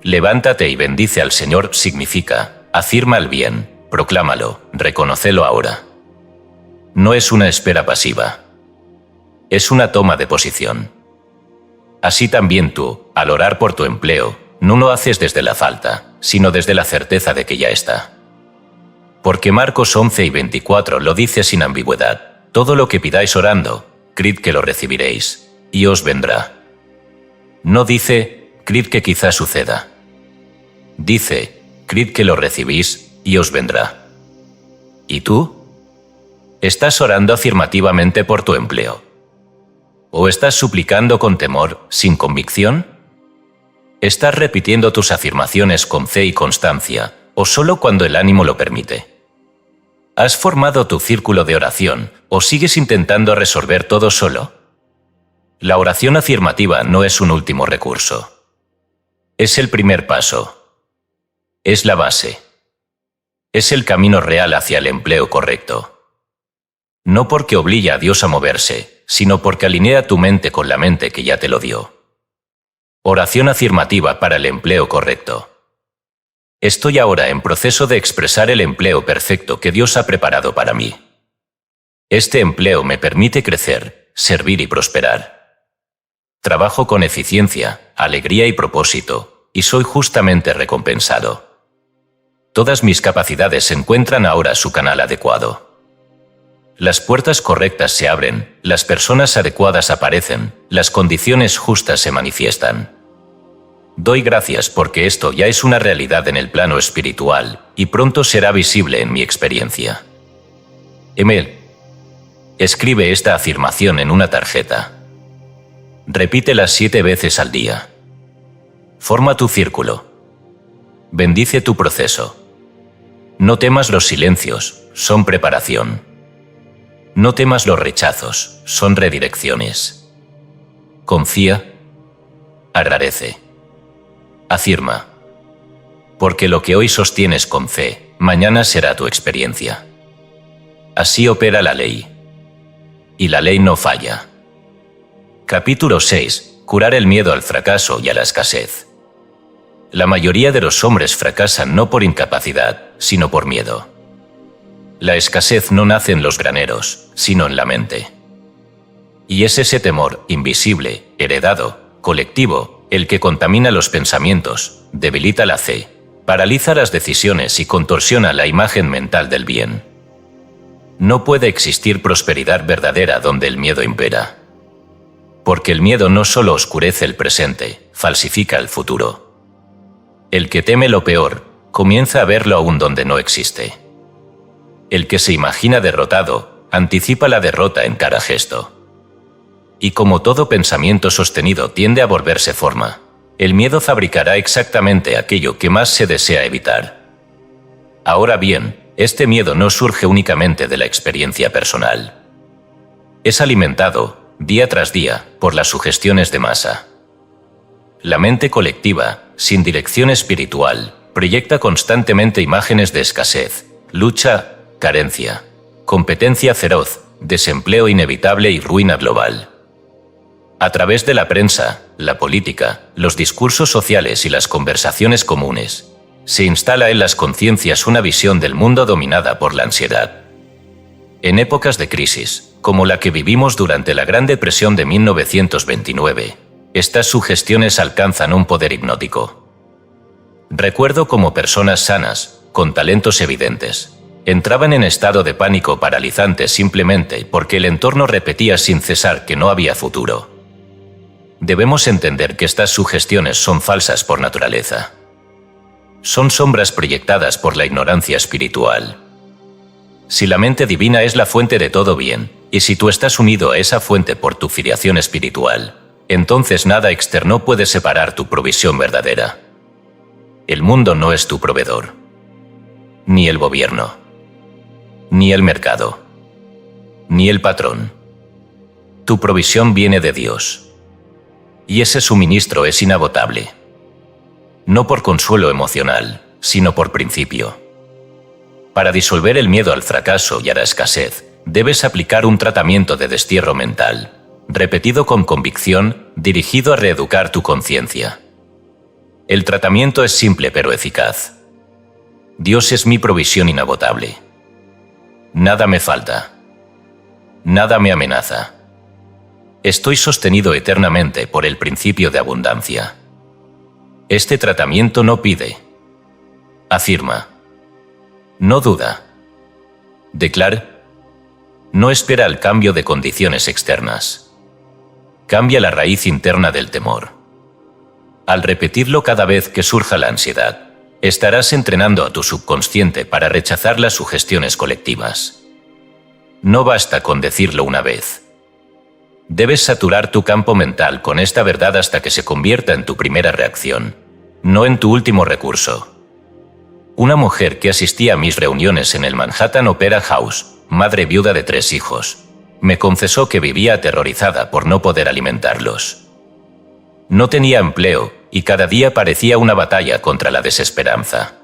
[SPEAKER 1] Levántate y bendice al Señor significa, afirma el bien, proclámalo, reconócelo ahora. No es una espera pasiva. Es una toma de posición. Así también tú, al orar por tu empleo, no lo haces desde la falta, sino desde la certeza de que ya está. Porque Marcos 11:24 lo dice sin ambigüedad: todo lo que pidáis orando, creed que lo recibiréis, y os vendrá. No dice, creed que quizás suceda. Dice, creed que lo recibís, y os vendrá. ¿Y tú? ¿Estás orando afirmativamente por tu empleo? ¿O estás suplicando con temor, sin convicción? ¿Estás repitiendo tus afirmaciones con fe y constancia, o solo cuando el ánimo lo permite? ¿Has formado tu círculo de oración, o sigues intentando resolver todo solo? La oración afirmativa no es un último recurso. Es el primer paso. Es la base. Es el camino real hacia el empleo correcto. No porque obligue a Dios a moverse, sino porque alinea tu mente con la mente que ya te lo dio. Oración afirmativa para el empleo correcto. Estoy ahora en proceso de expresar el empleo perfecto que Dios ha preparado para mí. Este empleo me permite crecer, servir y prosperar. Trabajo con eficiencia, alegría y propósito, y soy justamente recompensado. Todas mis capacidades encuentran ahora su canal adecuado. Las puertas correctas se abren, las personas adecuadas aparecen, las condiciones justas se manifiestan. Doy gracias porque esto ya es una realidad en el plano espiritual y pronto será visible en mi experiencia. Emil, escribe esta afirmación en una tarjeta. Repítela 7 veces al día. Forma tu círculo. Bendice tu proceso. No temas los silencios, son preparación. No temas los rechazos, son redirecciones. Confía. Agradece. Afirma. Porque lo que hoy sostienes con fe, mañana será tu experiencia. Así opera la ley. Y la ley no falla. Capítulo 6. Curar el miedo al fracaso y a la escasez. La mayoría de los hombres fracasan no por incapacidad, sino por miedo. La escasez no nace en los graneros, sino en la mente. Y es ese temor invisible, heredado, colectivo, el que contamina los pensamientos, debilita la fe, paraliza las decisiones y contorsiona la imagen mental del bien. No puede existir prosperidad verdadera donde el miedo impera. Porque el miedo no solo oscurece el presente, falsifica el futuro. El que teme lo peor, comienza a verlo aún donde no existe. El que se imagina derrotado, anticipa la derrota en cada gesto. Y como todo pensamiento sostenido tiende a volverse forma, el miedo fabricará exactamente aquello que más se desea evitar. Ahora bien, este miedo no surge únicamente de la experiencia personal. Es alimentado, día tras día, por las sugestiones de masa. La mente colectiva, sin dirección espiritual, proyecta constantemente imágenes de escasez, lucha, carencia, competencia feroz, desempleo inevitable y ruina global. A través de la prensa, la política, los discursos sociales y las conversaciones comunes, se instala en las conciencias una visión del mundo dominada por la ansiedad. En épocas de crisis, como la que vivimos durante la Gran Depresión de 1929, estas sugestiones alcanzan un poder hipnótico. Recuerdo cómo personas sanas, con talentos evidentes, entraban en estado de pánico paralizante simplemente porque el entorno repetía sin cesar que no había futuro. Debemos entender que estas sugestiones son falsas por naturaleza. Son sombras proyectadas por la ignorancia espiritual. Si la mente divina es la fuente de todo bien, y si tú estás unido a esa fuente por tu filiación espiritual, entonces nada externo puede separar tu provisión verdadera. El mundo no es tu proveedor, ni el gobierno, ni el mercado, ni el patrón. Tu provisión viene de Dios, y ese suministro es inagotable. No por consuelo emocional, sino por principio. Para disolver el miedo al fracaso y a la escasez, debes aplicar un tratamiento de destierro mental, repetido con convicción, dirigido a reeducar tu conciencia. El tratamiento es simple pero eficaz. Dios es mi provisión inagotable. Nada me falta. Nada me amenaza. Estoy sostenido eternamente por el principio de abundancia. Este tratamiento no pide. Afirma. No duda. Declara. No espera el cambio de condiciones externas. Cambia la raíz interna del temor. Al repetirlo cada vez que surja la ansiedad, estarás entrenando a tu subconsciente para rechazar las sugestiones colectivas. No basta con decirlo una vez. Debes saturar tu campo mental con esta verdad hasta que se convierta en tu primera reacción, no en tu último recurso. Una mujer que asistía a mis reuniones en el Manhattan Opera House, madre viuda de 3 hijos, me confesó que vivía aterrorizada por no poder alimentarlos. No tenía empleo y cada día parecía una batalla contra la desesperanza.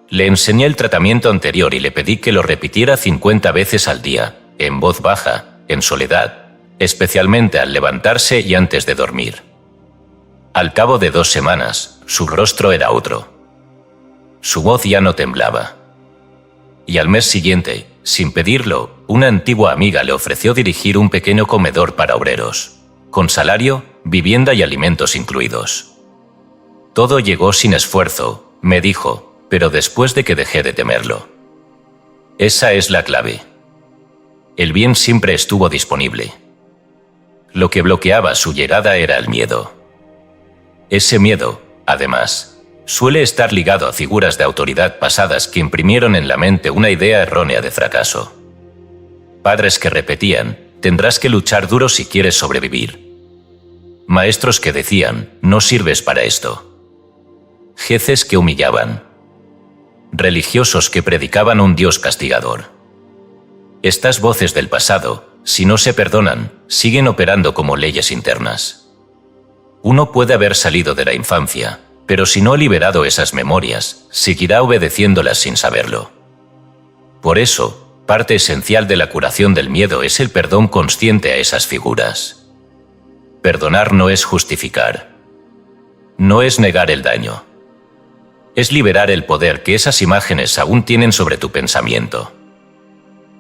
[SPEAKER 1] Le enseñé el tratamiento anterior y le pedí que lo repitiera 50 veces al día, en voz baja, en soledad, especialmente al levantarse y antes de dormir. Al cabo de 2 semanas, su rostro era otro. Su voz ya no temblaba. Y al mes siguiente, sin pedirlo, una antigua amiga le ofreció dirigir un pequeño comedor para obreros, con salario, vivienda y alimentos incluidos. Todo llegó sin esfuerzo, me dijo, pero después de que dejé de temerlo. Esa es la clave. El bien siempre estuvo disponible. Lo que bloqueaba su llegada era el miedo. Ese miedo, además, suele estar ligado a figuras de autoridad pasadas que imprimieron en la mente una idea errónea de fracaso. Padres que repetían, tendrás que luchar duro si quieres sobrevivir. Maestros que decían, no sirves para esto. Jeces que humillaban. Religiosos que predicaban un Dios castigador. Estas voces del pasado, si no se perdonan, siguen operando como leyes internas. Uno puede haber salido de la infancia, pero si no ha liberado esas memorias, seguirá obedeciéndolas sin saberlo. Por eso, parte esencial de la curación del miedo es el perdón consciente a esas figuras. Perdonar no es justificar. No es negar el daño. Es liberar el poder que esas imágenes aún tienen sobre tu pensamiento.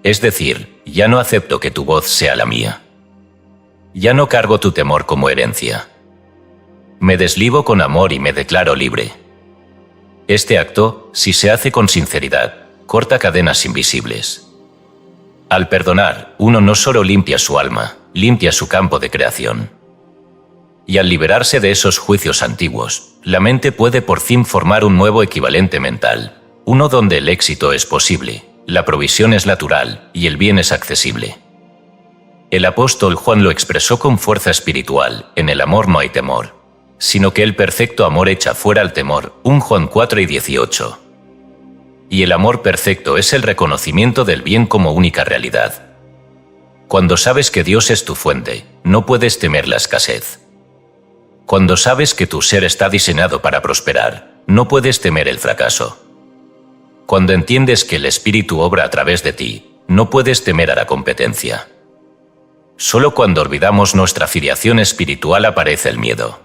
[SPEAKER 1] Es decir, ya no acepto que tu voz sea la mía. Ya no cargo tu temor como herencia. Me desligo con amor y me declaro libre. Este acto, si se hace con sinceridad, corta cadenas invisibles. Al perdonar, uno no solo limpia su alma, limpia su campo de creación. Y al liberarse de esos juicios antiguos, la mente puede por fin formar un nuevo equivalente mental, uno donde el éxito es posible, la provisión es natural y el bien es accesible. El apóstol Juan lo expresó con fuerza espiritual, en el amor no hay temor, sino que el perfecto amor echa fuera el temor, 1 Juan 4:18. Y el amor perfecto es el reconocimiento del bien como única realidad. Cuando sabes que Dios es tu fuente, no puedes temer la escasez. Cuando sabes que tu ser está diseñado para prosperar, no puedes temer el fracaso. Cuando entiendes que el Espíritu obra a través de ti, no puedes temer a la competencia. Solo cuando olvidamos nuestra filiación espiritual aparece el miedo.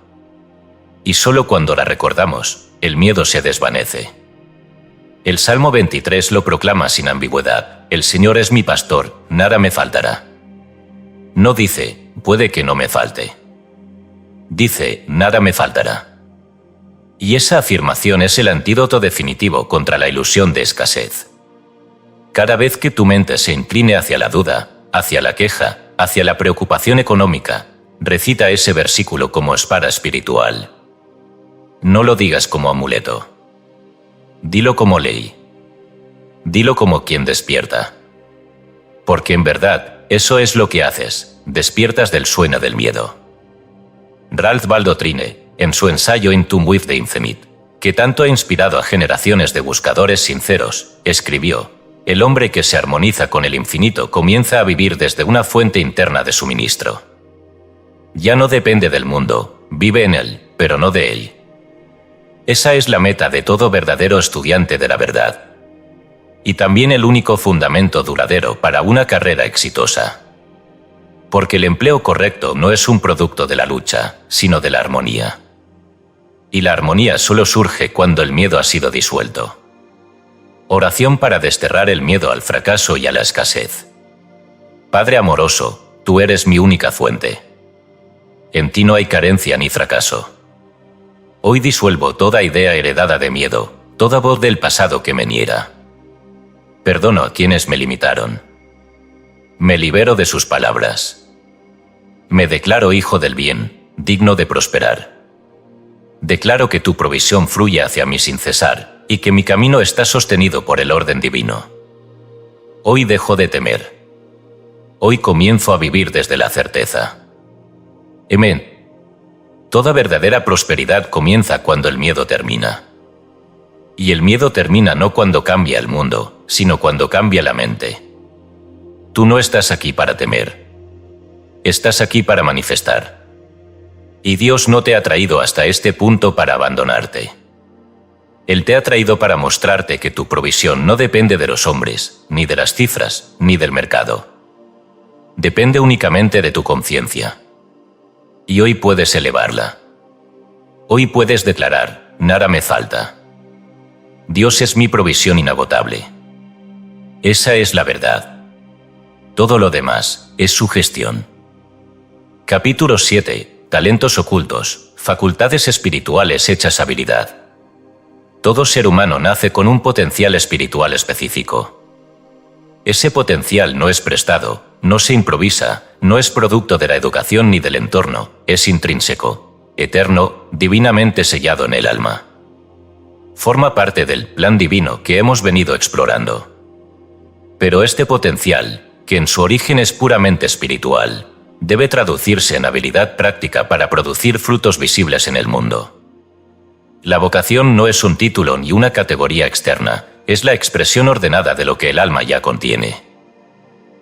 [SPEAKER 1] Y solo cuando la recordamos, el miedo se desvanece. El Salmo 23 lo proclama sin ambigüedad. el Señor es mi pastor, nada me faltará. No dice, puede que no me falte. Dice, nada me faltará. Y esa afirmación es el antídoto definitivo contra la ilusión de escasez. Cada vez que tu mente se incline hacia la duda, hacia la queja, hacia la preocupación económica, recita ese versículo como espada espiritual. No lo digas como amuleto. Dilo como ley. Dilo como quien despierta. Porque en verdad, eso es lo que haces, despiertas del sueño del miedo. Ralph Waldo Trine, en su ensayo In Tune with the Infinite, que tanto ha inspirado a generaciones de buscadores sinceros, escribió: el hombre que se armoniza con el infinito comienza a vivir desde una fuente interna de suministro. Ya no depende del mundo, vive en él, pero no de él. Esa es la meta de todo verdadero estudiante de la verdad. Y también el único fundamento duradero para una carrera exitosa. Porque el empleo correcto no es un producto de la lucha, sino de la armonía. Y la armonía solo surge cuando el miedo ha sido disuelto. Oración para desterrar el miedo al fracaso y a la escasez. Padre amoroso, tú eres mi única fuente. En ti no hay carencia ni fracaso. Hoy disuelvo toda idea heredada de miedo, toda voz del pasado que me niega. Perdono a quienes me limitaron. Me libero de sus palabras. Me declaro hijo del bien, digno de prosperar. Declaro que tu provisión fluye hacia mí sin cesar, y que mi camino está sostenido por el orden divino. Hoy dejo de temer. Hoy comienzo a vivir desde la certeza. Amén. Toda verdadera prosperidad comienza cuando el miedo termina. Y el miedo termina no cuando cambia el mundo, sino cuando cambia la mente. Tú no estás aquí para temer. Estás aquí para manifestar. Y Dios no te ha traído hasta este punto para abandonarte. Él te ha traído para mostrarte que tu provisión no depende de los hombres, ni de las cifras, ni del mercado. Depende únicamente de tu conciencia. Y hoy puedes elevarla. Hoy puedes declarar, nada me falta. Dios es mi provisión inagotable. Esa es la verdad. Todo lo demás es sugestión. Capítulo 7. Talentos ocultos, facultades espirituales hechas habilidad. Todo ser humano nace con un potencial espiritual específico. Ese potencial no es prestado, no se improvisa, no es producto de la educación ni del entorno, es intrínseco, eterno, divinamente sellado en el alma. Forma parte del plan divino que hemos venido explorando. Pero este potencial, que en su origen es puramente espiritual, debe traducirse en habilidad práctica para producir frutos visibles en el mundo. La vocación no es un título ni una categoría externa, es la expresión ordenada de lo que el alma ya contiene.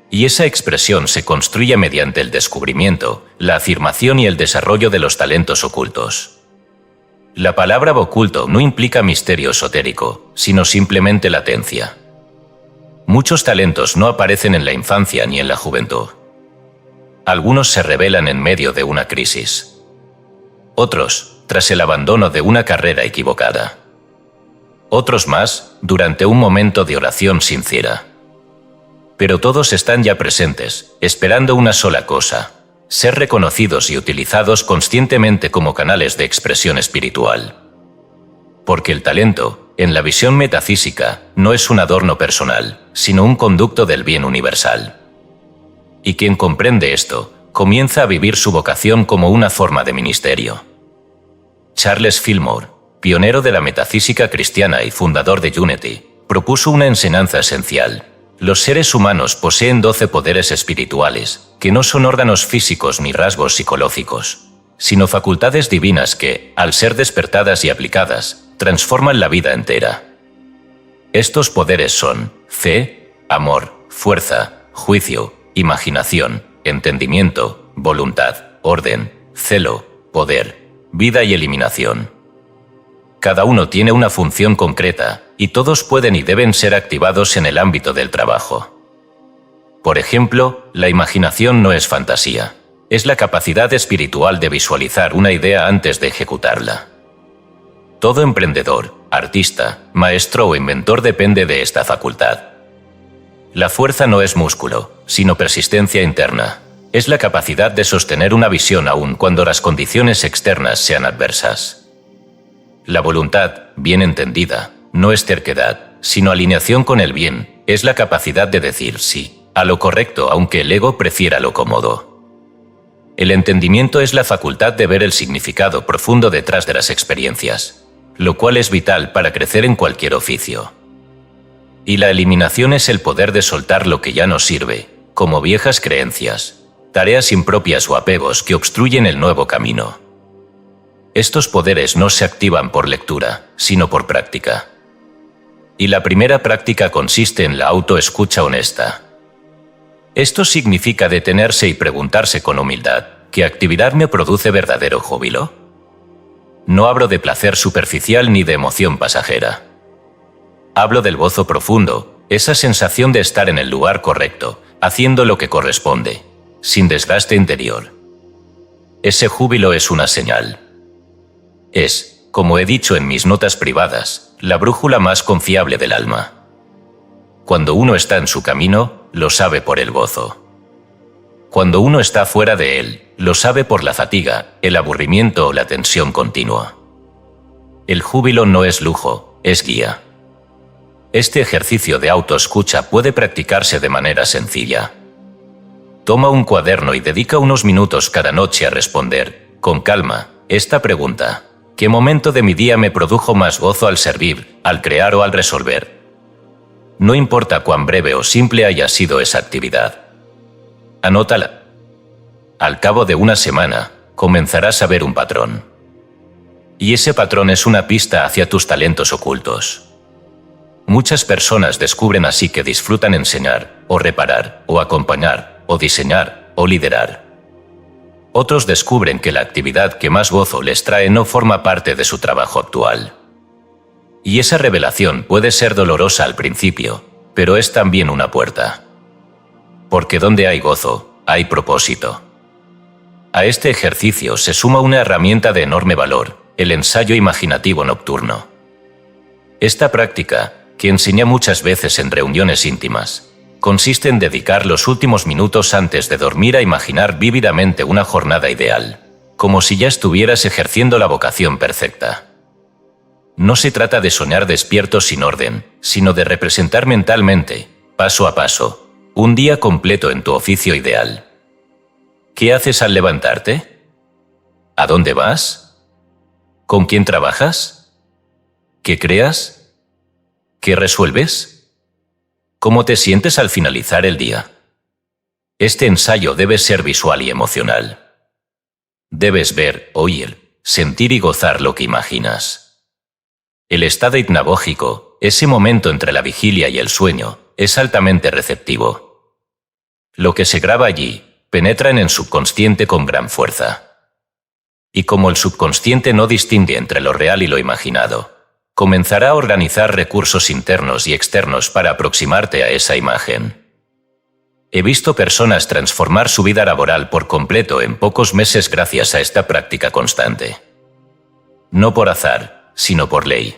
[SPEAKER 1] Y esa expresión se construye mediante el descubrimiento, la afirmación y el desarrollo de los talentos ocultos. La palabra oculto no implica misterio esotérico, sino simplemente latencia. Muchos talentos no aparecen en la infancia ni en la juventud. Algunos se revelan en medio de una crisis. Otros, tras el abandono de una carrera equivocada. Otros más, durante un momento de oración sincera. Pero todos están ya presentes, esperando una sola cosa: ser reconocidos y utilizados conscientemente como canales de expresión espiritual. Porque el talento, en la visión metafísica, no es un adorno personal, sino un conducto del bien universal. Y quien comprende esto, comienza a vivir su vocación como una forma de ministerio. Charles Fillmore, pionero de la metafísica cristiana y fundador de Unity, propuso una enseñanza esencial. Los seres humanos poseen 12 poderes espirituales, que no son órganos físicos ni rasgos psicológicos, sino facultades divinas que, al ser despertadas y aplicadas, transforman la vida entera. Estos poderes son fe, amor, fuerza, juicio, imaginación, entendimiento, voluntad, orden, celo, poder, vida y eliminación. Cada uno tiene una función concreta, y todos pueden y deben ser activados en el ámbito del trabajo. Por ejemplo, la imaginación no es fantasía, es la capacidad espiritual de visualizar una idea antes de ejecutarla. Todo emprendedor, artista, maestro o inventor depende de esta facultad. La fuerza no es músculo, sino persistencia interna. Es la capacidad de sostener una visión aun cuando las condiciones externas sean adversas. La voluntad, bien entendida, no es terquedad, sino alineación con el bien, es la capacidad de decir sí a lo correcto aunque el ego prefiera lo cómodo. El entendimiento es la facultad de ver el significado profundo detrás de las experiencias, lo cual es vital para crecer en cualquier oficio. Y la eliminación es el poder de soltar lo que ya no sirve, como viejas creencias, tareas impropias o apegos que obstruyen el nuevo camino. Estos poderes no se activan por lectura, sino por práctica. Y la primera práctica consiste en la autoescucha honesta. Esto significa detenerse y preguntarse con humildad, ¿qué actividad me produce verdadero júbilo? No hablo de placer superficial ni de emoción pasajera. Hablo del gozo profundo, esa sensación de estar en el lugar correcto, haciendo lo que corresponde, sin desgaste interior. Ese júbilo es una señal. Es, como he dicho en mis notas privadas, la brújula más confiable del alma. Cuando uno está en su camino, lo sabe por el gozo. Cuando uno está fuera de él, lo sabe por la fatiga, el aburrimiento o la tensión continua. El júbilo no es lujo, es guía. Este ejercicio de autoescucha puede practicarse de manera sencilla. Toma un cuaderno y dedica unos minutos cada noche a responder, con calma, esta pregunta: ¿qué momento de mi día me produjo más gozo al servir, al crear o al resolver? No importa cuán breve o simple haya sido esa actividad. Anótala. Al cabo de una semana, comenzarás a ver un patrón. Y ese patrón es una pista hacia tus talentos ocultos. Muchas personas descubren así que disfrutan enseñar, o reparar, o acompañar, o diseñar, o liderar. Otros descubren que la actividad que más gozo les trae no forma parte de su trabajo actual. Y esa revelación puede ser dolorosa al principio, pero es también una puerta. Porque donde hay gozo, hay propósito. A este ejercicio se suma una herramienta de enorme valor, el ensayo imaginativo nocturno. Esta práctica, que enseñé muchas veces en reuniones íntimas, consiste en dedicar los últimos minutos antes de dormir a imaginar vívidamente una jornada ideal, como si ya estuvieras ejerciendo la vocación perfecta. No se trata de soñar despierto sin orden, sino de representar mentalmente, paso a paso, un día completo en tu oficio ideal. ¿Qué haces al levantarte? ¿A dónde vas? ¿Con quién trabajas? ¿Qué creas? ¿Qué resuelves? ¿Cómo te sientes al finalizar el día? Este ensayo debe ser visual y emocional. Debes ver, oír, sentir y gozar lo que imaginas. El estado hipnagógico, ese momento entre la vigilia y el sueño, es altamente receptivo. Lo que se graba allí, penetra en el subconsciente con gran fuerza. Y como el subconsciente no distingue entre lo real y lo imaginado, comenzará a organizar recursos internos y externos para aproximarte a esa imagen. He visto personas transformar su vida laboral por completo en pocos meses gracias a esta práctica constante. No por azar, sino por ley.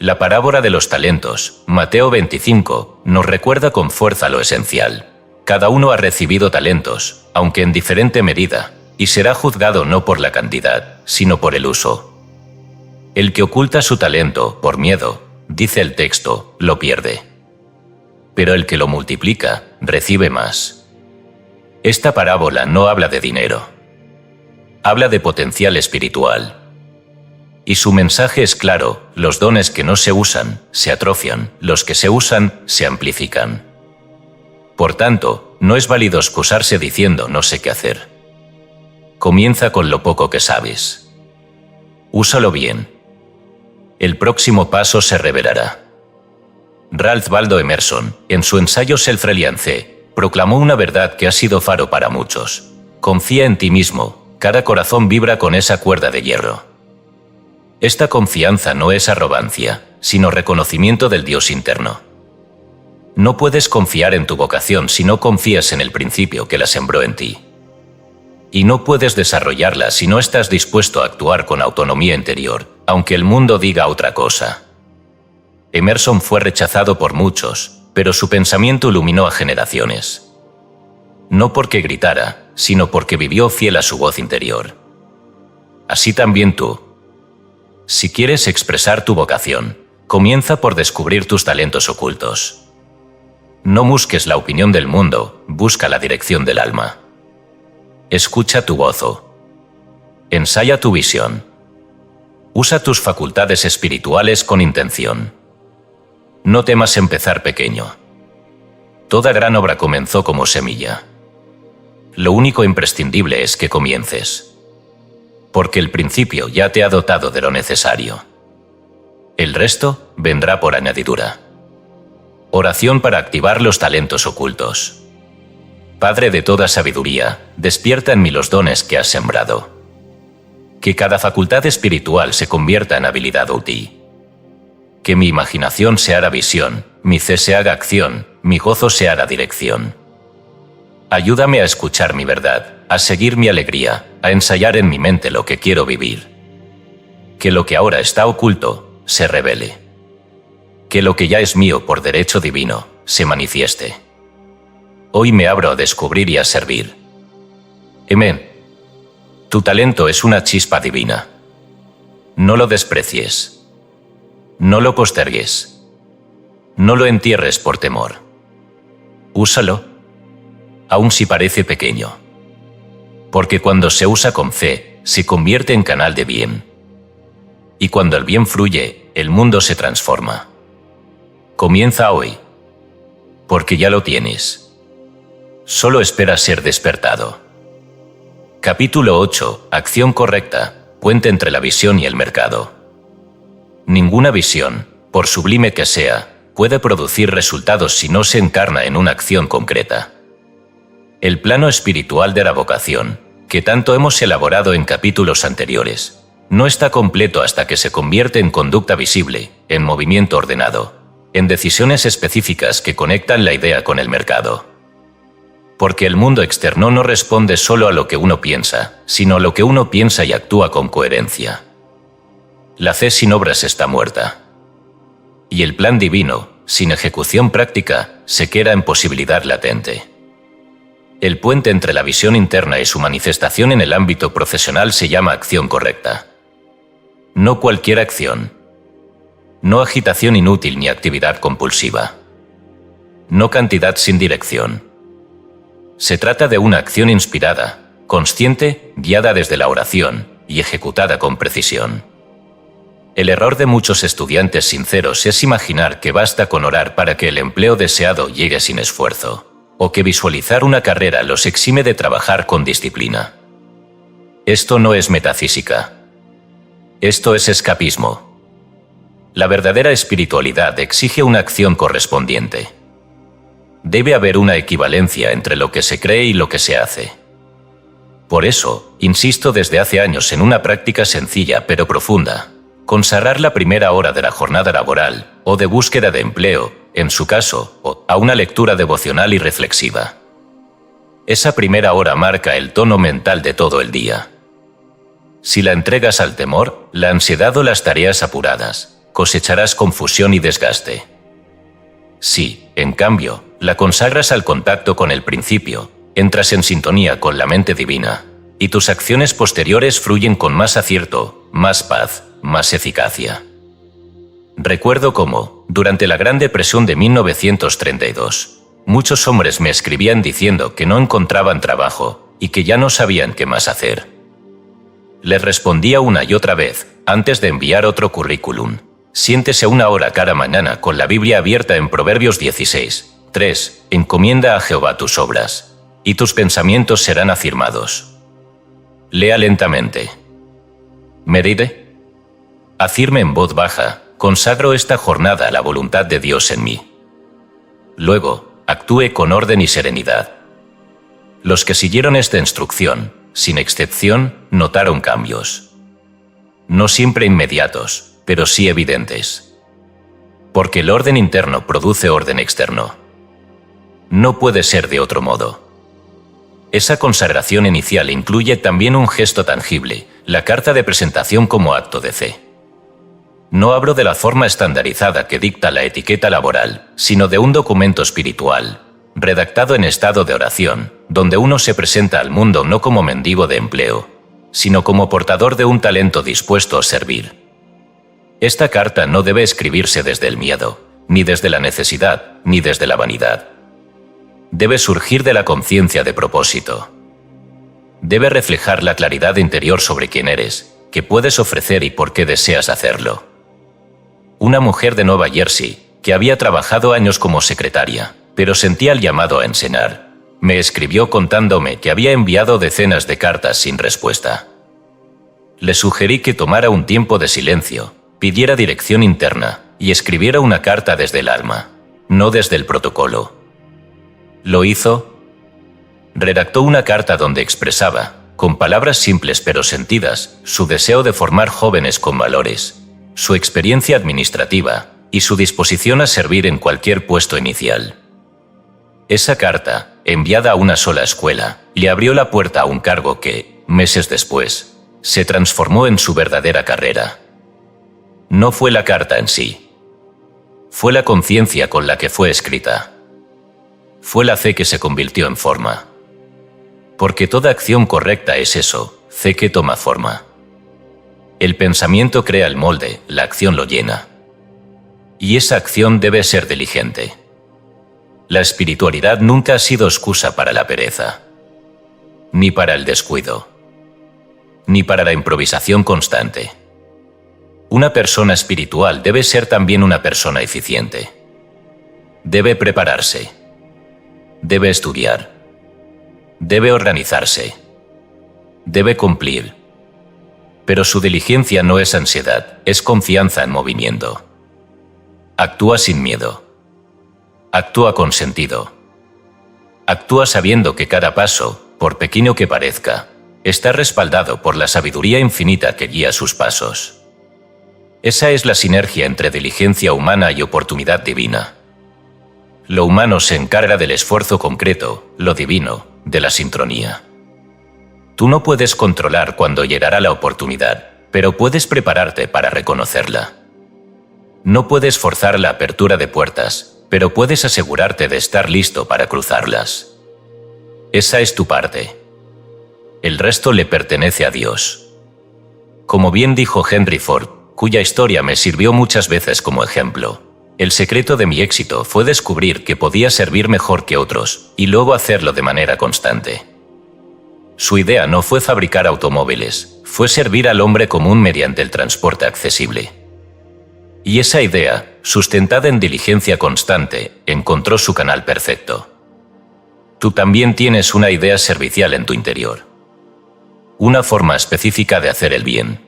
[SPEAKER 1] La parábola de los talentos, Mateo 25, nos recuerda con fuerza lo esencial. Cada uno ha recibido talentos, aunque en diferente medida, y será juzgado no por la cantidad, sino por el uso. El que oculta su talento, por miedo, dice el texto, lo pierde. Pero el que lo multiplica, recibe más. Esta parábola no habla de dinero. Habla de potencial espiritual. Y su mensaje es claro: los dones que no se usan, se atrofian, los que se usan, se amplifican. Por tanto, no es válido excusarse diciendo no sé qué hacer. Comienza con lo poco que sabes. Úsalo bien. El próximo paso se revelará. Ralph Waldo Emerson, en su ensayo Self-Reliance, proclamó una verdad que ha sido faro para muchos. Confía en ti mismo, cada corazón vibra con esa cuerda de hierro. Esta confianza no es arrogancia, sino reconocimiento del Dios interno. No puedes confiar en tu vocación si no confías en el principio que la sembró en ti. Y no puedes desarrollarla si no estás dispuesto a actuar con autonomía interior, aunque el mundo diga otra cosa. Emerson fue rechazado por muchos, pero su pensamiento iluminó a generaciones. No porque gritara, sino porque vivió fiel a su voz interior. Así también tú. Si quieres expresar tu vocación, comienza por descubrir tus talentos ocultos. No busques la opinión del mundo, busca la dirección del alma. Escucha tu voz. Ensaya tu visión. Usa tus facultades espirituales con intención. No temas empezar pequeño. Toda gran obra comenzó como semilla. Lo único imprescindible es que comiences. Porque el principio ya te ha dotado de lo necesario. El resto vendrá por añadidura. Oración para activar los talentos ocultos. Padre de toda sabiduría, despierta en mí los dones que has sembrado. Que cada facultad espiritual se convierta en habilidad útil. Que mi imaginación se haga visión, mi fe se haga acción, mi gozo se haga dirección. Ayúdame a escuchar mi verdad, a seguir mi alegría, a ensayar en mi mente lo que quiero vivir. Que lo que ahora está oculto se revele. Que lo que ya es mío por derecho divino se manifieste. Hoy me abro a descubrir y a servir. Amén. Tu talento es una chispa divina. No lo desprecies. No lo postergues. No lo entierres por temor. Úsalo, aun si parece pequeño. Porque cuando se usa con fe, se convierte en canal de bien. Y cuando el bien fluye, el mundo se transforma. Comienza hoy. Porque ya lo tienes. Solo espera ser despertado. Capítulo 8. Acción correcta. Puente entre la visión y el mercado. Ninguna visión, por sublime que sea, puede producir resultados si no se encarna en una acción concreta. El plano espiritual de la vocación, que tanto hemos elaborado en capítulos anteriores, no está completo hasta que se convierte en conducta visible, en movimiento ordenado, en decisiones específicas que conectan la idea con el mercado. Porque el mundo externo no responde solo a lo que uno piensa, sino a lo que uno piensa y actúa con coherencia. La fe sin obras está muerta. Y el plan divino, sin ejecución práctica, se queda en posibilidad latente. El puente entre la visión interna y su manifestación en el ámbito profesional se llama acción correcta. No cualquier acción. No agitación inútil ni actividad compulsiva. No cantidad sin dirección. Se trata de una acción inspirada, consciente, guiada desde la oración y ejecutada con precisión. El error de muchos estudiantes sinceros es imaginar que basta con orar para que el empleo deseado llegue sin esfuerzo, o que visualizar una carrera los exime de trabajar con disciplina. Esto no es metafísica. Esto es escapismo. La verdadera espiritualidad exige una acción correspondiente. Debe haber una equivalencia entre lo que se cree y lo que se hace. Por eso, insisto desde hace años en una práctica sencilla pero profunda: consagrar la primera hora de la jornada laboral o de búsqueda de empleo, en su caso, a una lectura devocional y reflexiva. Esa primera hora marca el tono mental de todo el día. Si la entregas al temor, la ansiedad o las tareas apuradas, cosecharás confusión y desgaste. Si, en cambio, la consagras al contacto con el principio, entras en sintonía con la mente divina, y tus acciones posteriores fluyen con más acierto, más paz, más eficacia. Recuerdo cómo, durante la Gran Depresión de 1932, muchos hombres me escribían diciendo que no encontraban trabajo y que ya no sabían qué más hacer. Les respondía una y otra vez, antes de enviar otro currículum: siéntese una hora cada mañana con la Biblia abierta en Proverbios 16:3, encomienda a Jehová tus obras, y tus pensamientos serán afirmados. Lea lentamente. Medite. Afirme en voz baja: consagro esta jornada a la voluntad de Dios en mí. Luego, actúe con orden y serenidad. Los que siguieron esta instrucción, sin excepción, notaron cambios. No siempre inmediatos, pero sí evidentes. Porque el orden interno produce orden externo. No puede ser de otro modo. Esa consagración inicial incluye también un gesto tangible, la carta de presentación como acto de fe. No hablo de la forma estandarizada que dicta la etiqueta laboral, sino de un documento espiritual, redactado en estado de oración, donde uno se presenta al mundo no como mendigo de empleo, sino como portador de un talento dispuesto a servir. Esta carta no debe escribirse desde el miedo, ni desde la necesidad, ni desde la vanidad. Debe surgir de la conciencia de propósito. Debe reflejar la claridad interior sobre quién eres, qué puedes ofrecer y por qué deseas hacerlo. Una mujer de Nueva Jersey, que había trabajado años como secretaria, pero sentía el llamado a enseñar, me escribió contándome que había enviado decenas de cartas sin respuesta. Le sugerí que tomara un tiempo de silencio, pidiera dirección interna y escribiera una carta desde el alma, no desde el protocolo. ¿Lo hizo? Redactó una carta donde expresaba, con palabras simples pero sentidas, su deseo de formar jóvenes con valores, su experiencia administrativa y su disposición a servir en cualquier puesto inicial. Esa carta, enviada a una sola escuela, le abrió la puerta a un cargo que, meses después, se transformó en su verdadera carrera. No fue la carta en sí. Fue la conciencia con la que fue escrita. Fue la fe que se convirtió en forma. Porque toda acción correcta es eso, fe que toma forma. El pensamiento crea el molde, la acción lo llena. Y esa acción debe ser diligente. La espiritualidad nunca ha sido excusa para la pereza, ni para el descuido, ni para la improvisación constante. Una persona espiritual debe ser también una persona eficiente. Debe prepararse. Debe estudiar. Debe organizarse. Debe cumplir. Pero su diligencia no es ansiedad, es confianza en movimiento. Actúa sin miedo. Actúa con sentido. Actúa sabiendo que cada paso, por pequeño que parezca, está respaldado por la sabiduría infinita que guía sus pasos. Esa es la sinergia entre diligencia humana y oportunidad divina. Lo humano se encarga del esfuerzo concreto, lo divino, de la sincronía. Tú no puedes controlar cuándo llegará la oportunidad, pero puedes prepararte para reconocerla. No puedes forzar la apertura de puertas, pero puedes asegurarte de estar listo para cruzarlas. Esa es tu parte. El resto le pertenece a Dios. Como bien dijo Henry Ford, cuya historia me sirvió muchas veces como ejemplo, el secreto de mi éxito fue descubrir que podía servir mejor que otros y luego hacerlo de manera constante. Su idea no fue fabricar automóviles, fue servir al hombre común mediante el transporte accesible. Y esa idea, sustentada en diligencia constante, encontró su canal perfecto. Tú también tienes una idea servicial en tu interior. Una forma específica de hacer el bien.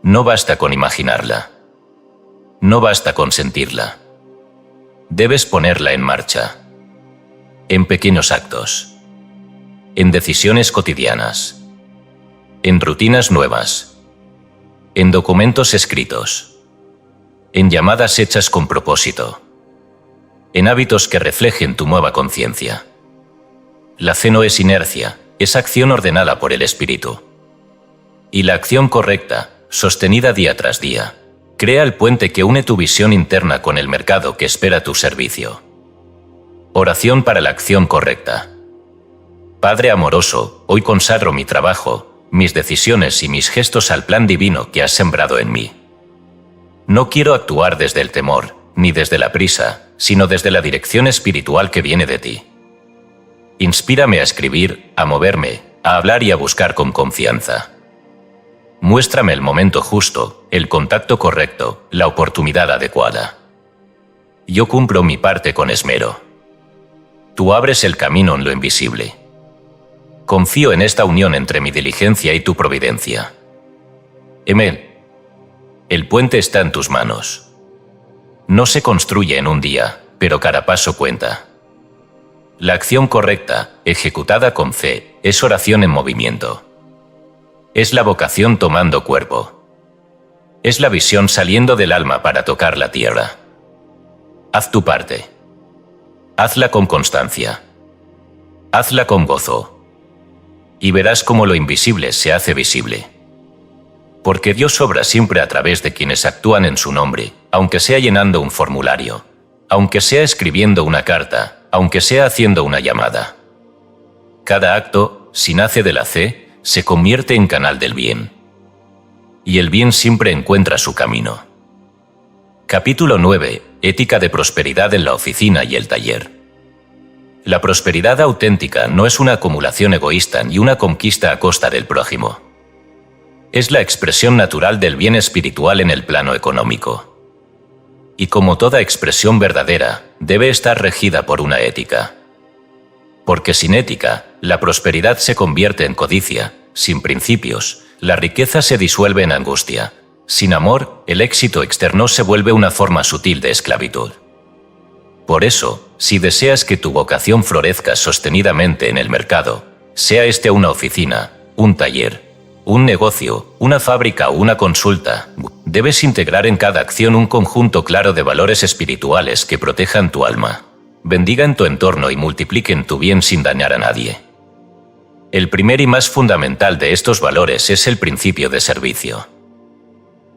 [SPEAKER 1] No basta con imaginarla. No basta con sentirla. Debes ponerla en marcha. En pequeños actos. En decisiones cotidianas. En rutinas nuevas. En documentos escritos. En llamadas hechas con propósito. En hábitos que reflejen tu nueva conciencia. La fe no es inercia, es acción ordenada por el Espíritu. Y la acción correcta, sostenida día tras día, crea el puente que une tu visión interna con el mercado que espera tu servicio. Oración para la acción correcta. Padre amoroso, hoy consagro mi trabajo, mis decisiones y mis gestos al plan divino que has sembrado en mí. No quiero actuar desde el temor, ni desde la prisa, sino desde la dirección espiritual que viene de ti. Inspírame a escribir, a moverme, a hablar y a buscar con confianza. Muéstrame el momento justo, el contacto correcto, la oportunidad adecuada. Yo cumplo mi parte con esmero. Tú abres el camino en lo invisible. Confío en esta unión entre mi diligencia y tu providencia. Emel, el puente está en tus manos. No se construye en un día, pero cada paso cuenta. La acción correcta, ejecutada con fe, es oración en movimiento. Es la vocación tomando cuerpo. Es la visión saliendo del alma para tocar la tierra. Haz tu parte. Hazla con constancia. Hazla con gozo. Y verás cómo lo invisible se hace visible. Porque Dios obra siempre a través de quienes actúan en su nombre, aunque sea llenando un formulario, aunque sea escribiendo una carta, aunque sea haciendo una llamada. Cada acto, si nace de la fe, se convierte en canal del bien. Y el bien siempre encuentra su camino. Capítulo 9. Ética de prosperidad en la oficina y el taller. La prosperidad auténtica no es una acumulación egoísta ni una conquista a costa del prójimo. Es la expresión natural del bien espiritual en el plano económico. Y como toda expresión verdadera, debe estar regida por una ética. Porque sin ética, la prosperidad se convierte en codicia, sin principios, la riqueza se disuelve en angustia. Sin amor, el éxito externo se vuelve una forma sutil de esclavitud. Por eso, si deseas que tu vocación florezca sostenidamente en el mercado, sea este una oficina, un taller, un negocio, una fábrica o una consulta, debes integrar en cada acción un conjunto claro de valores espirituales que protejan tu alma, bendigan tu entorno y multipliquen tu bien sin dañar a nadie. El primer y más fundamental de estos valores es el principio de servicio.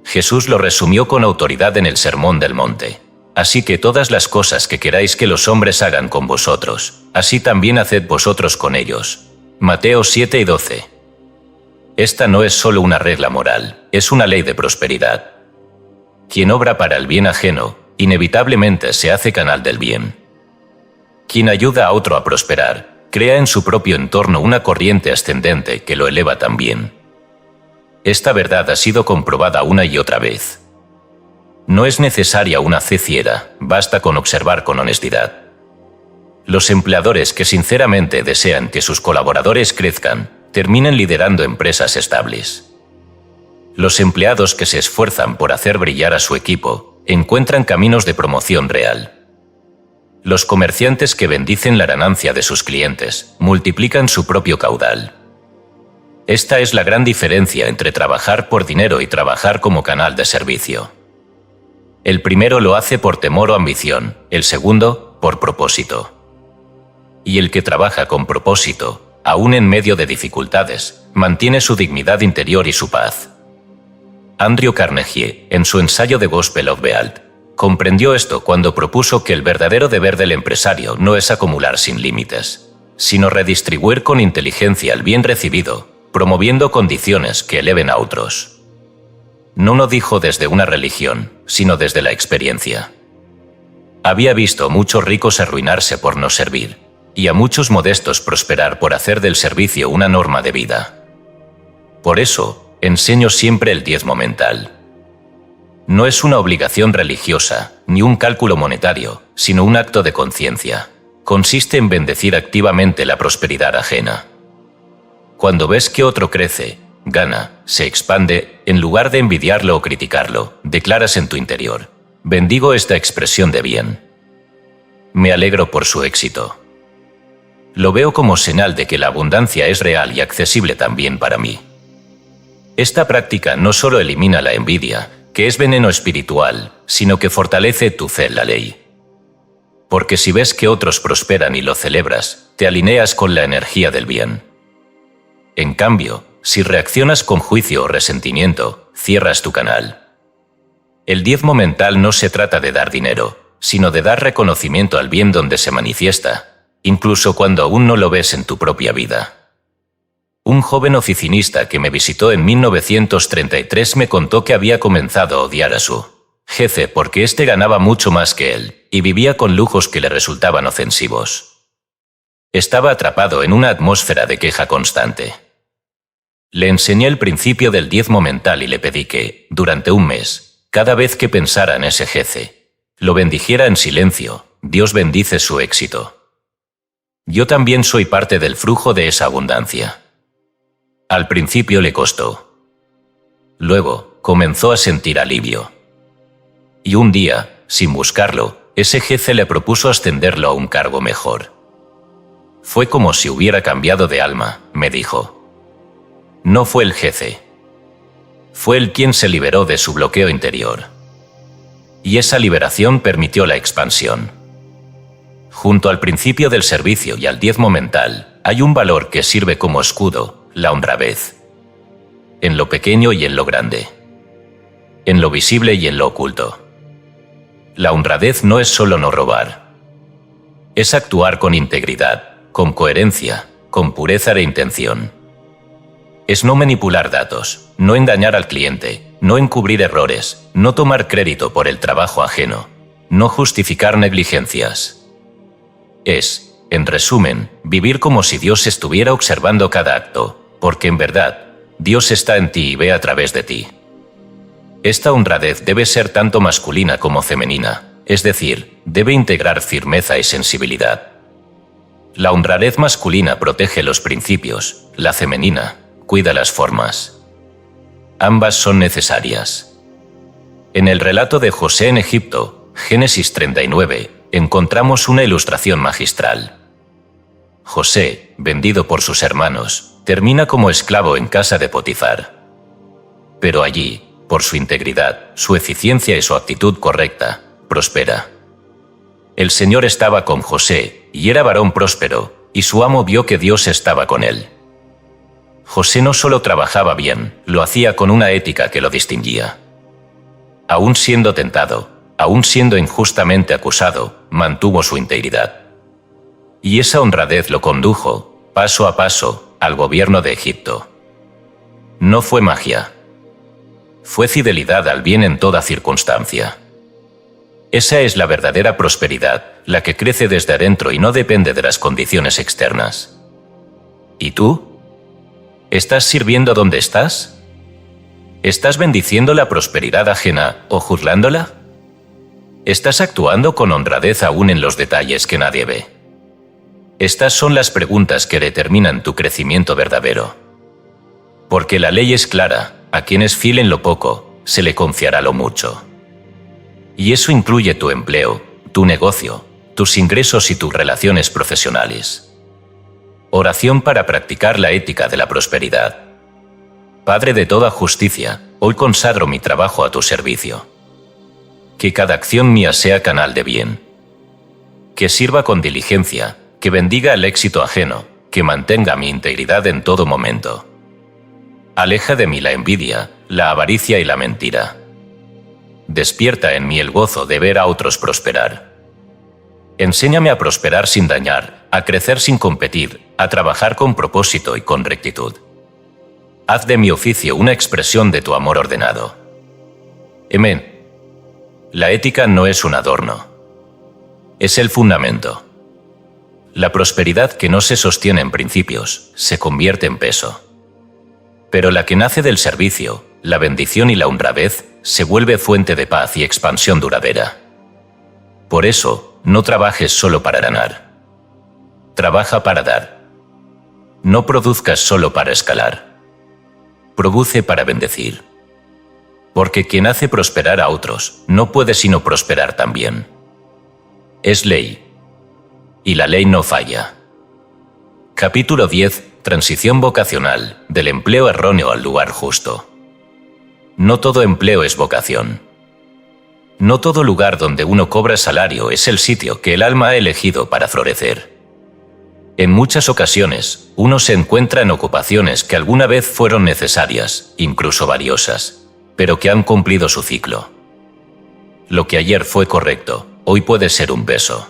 [SPEAKER 1] Jesús lo resumió con autoridad en el Sermón del Monte. Así que todas las cosas que queráis que los hombres hagan con vosotros, así también haced vosotros con ellos. Mateo 7 y 12. Esta no es solo una regla moral, es una ley de prosperidad. Quien obra para el bien ajeno, inevitablemente se hace canal del bien. Quien ayuda a otro a prosperar, crea en su propio entorno una corriente ascendente que lo eleva también. Esta verdad ha sido comprobada una y otra vez. No es necesaria una fe ciega, basta con observar con honestidad. Los empleadores que sinceramente desean que sus colaboradores crezcan, terminen liderando empresas estables. Los empleados que se esfuerzan por hacer brillar a su equipo, encuentran caminos de promoción real. Los comerciantes que bendicen la ganancia de sus clientes, multiplican su propio caudal. Esta es la gran diferencia entre trabajar por dinero y trabajar como canal de servicio. El primero lo hace por temor o ambición, el segundo, por propósito. Y el que trabaja con propósito, aún en medio de dificultades, mantiene su dignidad interior y su paz. Andrew Carnegie, en su ensayo de Gospel of Beald, comprendió esto cuando propuso que el verdadero deber del empresario no es acumular sin límites, sino redistribuir con inteligencia el bien recibido, promoviendo condiciones que eleven a otros. No lo dijo desde una religión, sino desde la experiencia. Había visto muchos ricos arruinarse por no servir, y a muchos modestos prosperar por hacer del servicio una norma de vida. Por eso, enseño siempre el diezmo mental. No es una obligación religiosa, ni un cálculo monetario, sino un acto de conciencia. Consiste en bendecir activamente la prosperidad ajena. Cuando ves que otro crece, gana, se expande, en lugar de envidiarlo o criticarlo, declaras en tu interior: bendigo esta expresión de bien. Me alegro por su éxito. Lo veo como señal de que la abundancia es real y accesible también para mí. Esta práctica no solo elimina la envidia, que es veneno espiritual, sino que fortalece tu fe en la ley. Porque si ves que otros prosperan y lo celebras, te alineas con la energía del bien. En cambio, si reaccionas con juicio o resentimiento, cierras tu canal. El diezmo mental no se trata de dar dinero, sino de dar reconocimiento al bien donde se manifiesta, incluso cuando aún no lo ves en tu propia vida. Un joven oficinista que me visitó en 1933 me contó que había comenzado a odiar a su jefe porque éste ganaba mucho más que él, y vivía con lujos que le resultaban ofensivos. Estaba atrapado en una atmósfera de queja constante. Le enseñé el principio del diezmo mental y le pedí que, durante un mes, cada vez que pensara en ese jefe, lo bendijera en silencio. Dios bendice su éxito. Yo también soy parte del flujo de esa abundancia. Al principio le costó. Luego, comenzó a sentir alivio. Y un día, sin buscarlo, ese jefe le propuso ascenderlo a un cargo mejor. Fue como si hubiera cambiado de alma, me dijo. No fue el jefe. Fue él quien se liberó de su bloqueo interior. Y esa liberación permitió la expansión. Junto al principio del servicio y al diezmo mental, hay un valor que sirve como escudo: la honradez. en lo pequeño y en lo grande, en lo visible y en lo oculto. La honradez no es solo no robar. Es actuar con integridad, con coherencia, con pureza de intención. Es no manipular datos, no engañar al cliente, no encubrir errores, no tomar crédito por el trabajo ajeno, no justificar negligencias. Es, en resumen, vivir como si Dios estuviera observando cada acto, porque en verdad, Dios está en ti y ve a través de ti. Esta honradez debe ser tanto masculina como femenina, es decir, debe integrar firmeza y sensibilidad. La honradez masculina protege los principios, la femenina cuida las formas. Ambas son necesarias. En el relato de José en Egipto, Génesis 39, encontramos una ilustración magistral. José, vendido por sus hermanos, termina como esclavo en casa de Potifar. Pero allí, por su integridad, su eficiencia y su actitud correcta, prospera. El Señor estaba con José, y era varón próspero, y su amo vio que Dios estaba con él. José no solo trabajaba bien, lo hacía con una ética que lo distinguía. Aún siendo tentado, aún siendo injustamente acusado, mantuvo su integridad. Y esa honradez lo condujo, paso a paso, al gobierno de Egipto. No fue magia. Fue fidelidad al bien en toda circunstancia. Esa es la verdadera prosperidad, la que crece desde adentro y no depende de las condiciones externas. ¿Y tú? ¿Estás sirviendo donde estás? ¿Estás bendiciendo la prosperidad ajena o juzgándola? ¿Estás actuando con honradez aún en los detalles que nadie ve? Estas son las preguntas que determinan tu crecimiento verdadero. Porque la ley es clara, a quien es fiel en lo poco, se le confiará lo mucho. Y eso incluye tu empleo, tu negocio, tus ingresos y tus relaciones profesionales. Oración para practicar la ética de la prosperidad. Padre de toda justicia, hoy consagro mi trabajo a tu servicio. Que cada acción mía sea canal de bien. Que sirva con diligencia, que bendiga el éxito ajeno, que mantenga mi integridad en todo momento. Aleja de mí la envidia, la avaricia y la mentira. Despierta en mí el gozo de ver a otros prosperar. Enséñame a prosperar sin dañar, a crecer sin competir, a trabajar con propósito y con rectitud. Haz de mi oficio una expresión de tu amor ordenado. Amén. La ética no es un adorno. Es el fundamento. La prosperidad que no se sostiene en principios, se convierte en peso. Pero la que nace del servicio, la bendición y la honradez, se vuelve fuente de paz y expansión duradera. Por eso, no trabajes solo para ganar. Trabaja para dar. No produzcas solo para escalar. Produce para bendecir. Porque quien hace prosperar a otros, no puede sino prosperar también. Es ley. Y la ley no falla. Capítulo 10. Transición vocacional, del empleo erróneo al lugar justo. No todo empleo es vocación. No todo lugar donde uno cobra salario es el sitio que el alma ha elegido para florecer. En muchas ocasiones, uno se encuentra en ocupaciones que alguna vez fueron necesarias, incluso valiosas, pero que han cumplido su ciclo. Lo que ayer fue correcto, hoy puede ser un peso.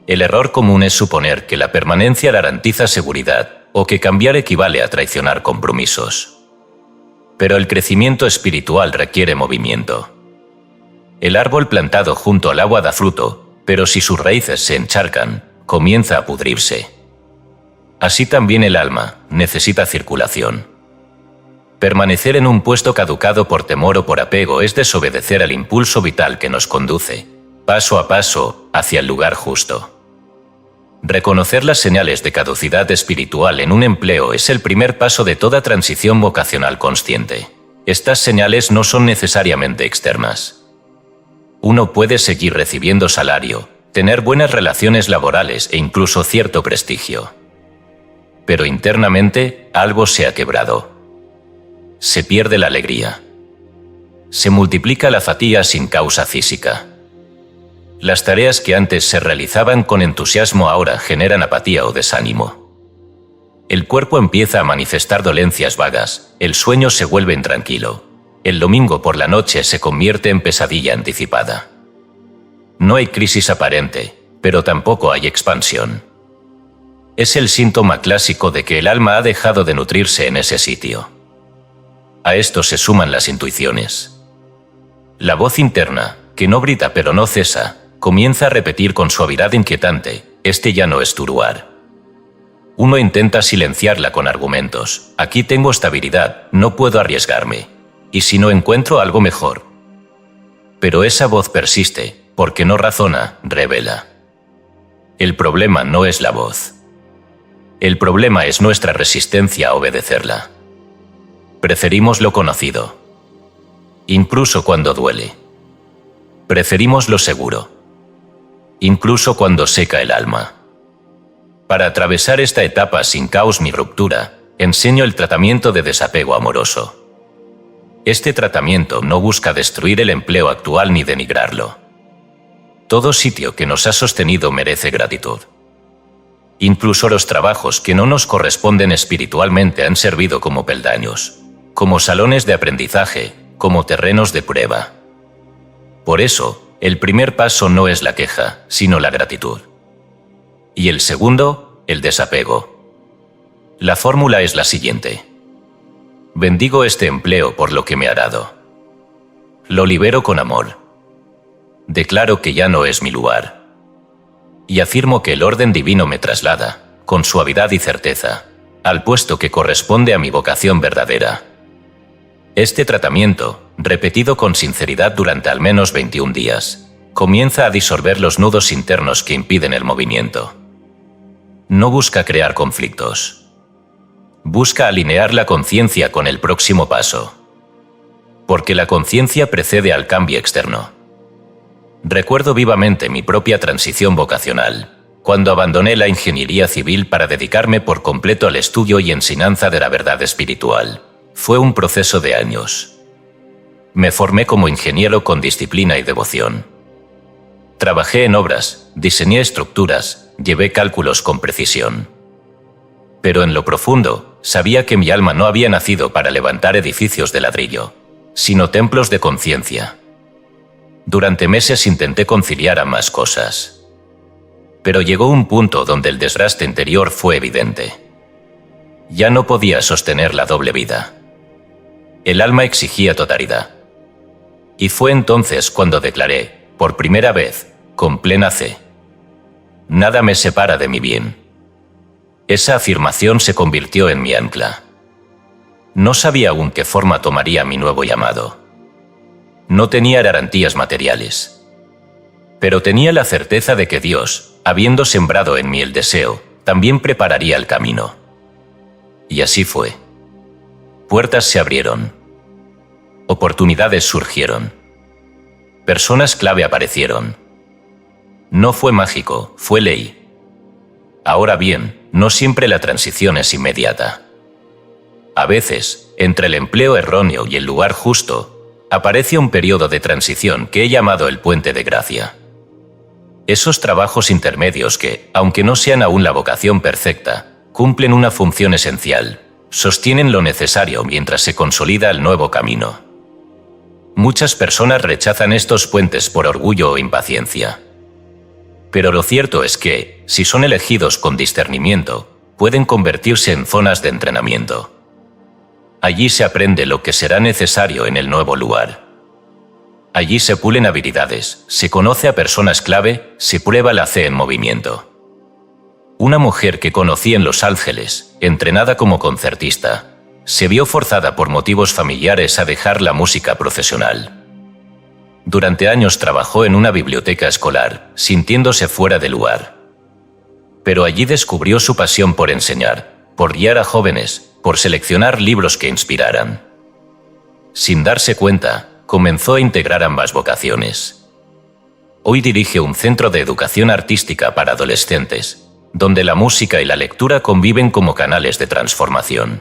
[SPEAKER 1] El error común es suponer que la permanencia garantiza seguridad o que cambiar equivale a traicionar compromisos. Pero el crecimiento espiritual requiere movimiento. El árbol plantado junto al agua da fruto, pero si sus raíces se encharcan, comienza a pudrirse. Así también el alma necesita circulación. Permanecer en un puesto caducado por temor o por apego es desobedecer al impulso vital que nos conduce, paso a paso, hacia el lugar justo. Reconocer las señales de caducidad espiritual en un empleo es el primer paso de toda transición vocacional consciente. Estas señales no son necesariamente externas. Uno puede seguir recibiendo salario, tener buenas relaciones laborales e incluso cierto prestigio. Pero internamente, algo se ha quebrado. Se pierde la alegría. Se multiplica la fatiga sin causa física. Las tareas que antes se realizaban con entusiasmo ahora generan apatía o desánimo. El cuerpo empieza a manifestar dolencias vagas, el sueño se vuelve intranquilo. El domingo por la noche se convierte en pesadilla anticipada. No hay crisis aparente, pero tampoco hay expansión. Es el síntoma clásico de que el alma ha dejado de nutrirse en ese sitio. A esto se suman las intuiciones. La voz interna, que no grita pero no cesa, comienza a repetir con suavidad inquietante: este ya no es tu lugar. Uno intenta silenciarla con argumentos: aquí tengo estabilidad, no puedo arriesgarme. ¿Y si no encuentro algo mejor? Pero esa voz persiste, porque no razona, revela. El problema no es la voz. El problema es nuestra resistencia a obedecerla. Preferimos lo conocido, incluso cuando duele. Preferimos lo seguro, incluso cuando seca el alma. Para atravesar esta etapa sin caos ni ruptura, enseño el tratamiento de desapego amoroso. Este tratamiento no busca destruir el empleo actual ni denigrarlo. Todo sitio que nos ha sostenido merece gratitud. Incluso los trabajos que no nos corresponden espiritualmente han servido como peldaños, como salones de aprendizaje, como terrenos de prueba. Por eso, el primer paso no es la queja, sino la gratitud. Y el segundo, el desapego. La fórmula es la siguiente: bendigo este empleo por lo que me ha dado. Lo libero con amor. Declaro que ya no es mi lugar. Y afirmo que el orden divino me traslada, con suavidad y certeza, al puesto que corresponde a mi vocación verdadera. Este tratamiento, repetido con sinceridad durante al menos 21 días, comienza a disolver los nudos internos que impiden el movimiento. No busca crear conflictos. Busca alinear la conciencia con el próximo paso. Porque la conciencia precede al cambio externo. Recuerdo vivamente mi propia transición vocacional, cuando abandoné la ingeniería civil para dedicarme por completo al estudio y enseñanza de la verdad espiritual. Fue un proceso de años. Me formé como ingeniero con disciplina y devoción. Trabajé en obras, diseñé estructuras, llevé cálculos con precisión. Pero en lo profundo, sabía que mi alma no había nacido para levantar edificios de ladrillo, sino templos de conciencia. Durante meses intenté conciliar ambas cosas. Pero llegó un punto donde el desgaste interior fue evidente. Ya no podía sostener la doble vida. El alma exigía totalidad. Y fue entonces cuando declaré, por primera vez, con plena fe: nada me separa de mi bien. Esa afirmación se convirtió en mi ancla. No sabía aún qué forma tomaría mi nuevo llamado. No tenía garantías materiales. Pero tenía la certeza de que Dios, habiendo sembrado en mí el deseo, también prepararía el camino. Y así fue. Puertas se abrieron. Oportunidades surgieron. Personas clave aparecieron. No fue mágico, fue ley. Ahora bien, no siempre la transición es inmediata. A veces, entre el empleo erróneo y el lugar justo, aparece un periodo de transición que he llamado el puente de gracia. Esos trabajos intermedios que, aunque no sean aún la vocación perfecta, cumplen una función esencial, sostienen lo necesario mientras se consolida el nuevo camino. Muchas personas rechazan estos puentes por orgullo o impaciencia. Pero lo cierto es que, si son elegidos con discernimiento, pueden convertirse en zonas de entrenamiento. Allí se aprende lo que será necesario en el nuevo lugar. Allí se pulen habilidades, se conoce a personas clave, se prueba la fe en movimiento. Una mujer que conocí en Los Ángeles, entrenada como concertista, se vio forzada por motivos familiares a dejar la música profesional. Durante años trabajó en una biblioteca escolar, sintiéndose fuera de lugar. Pero allí descubrió su pasión por enseñar, por guiar a jóvenes, por seleccionar libros que inspiraran. Sin darse cuenta, comenzó a integrar ambas vocaciones. Hoy dirige un centro de educación artística para adolescentes, donde la música y la lectura conviven como canales de transformación.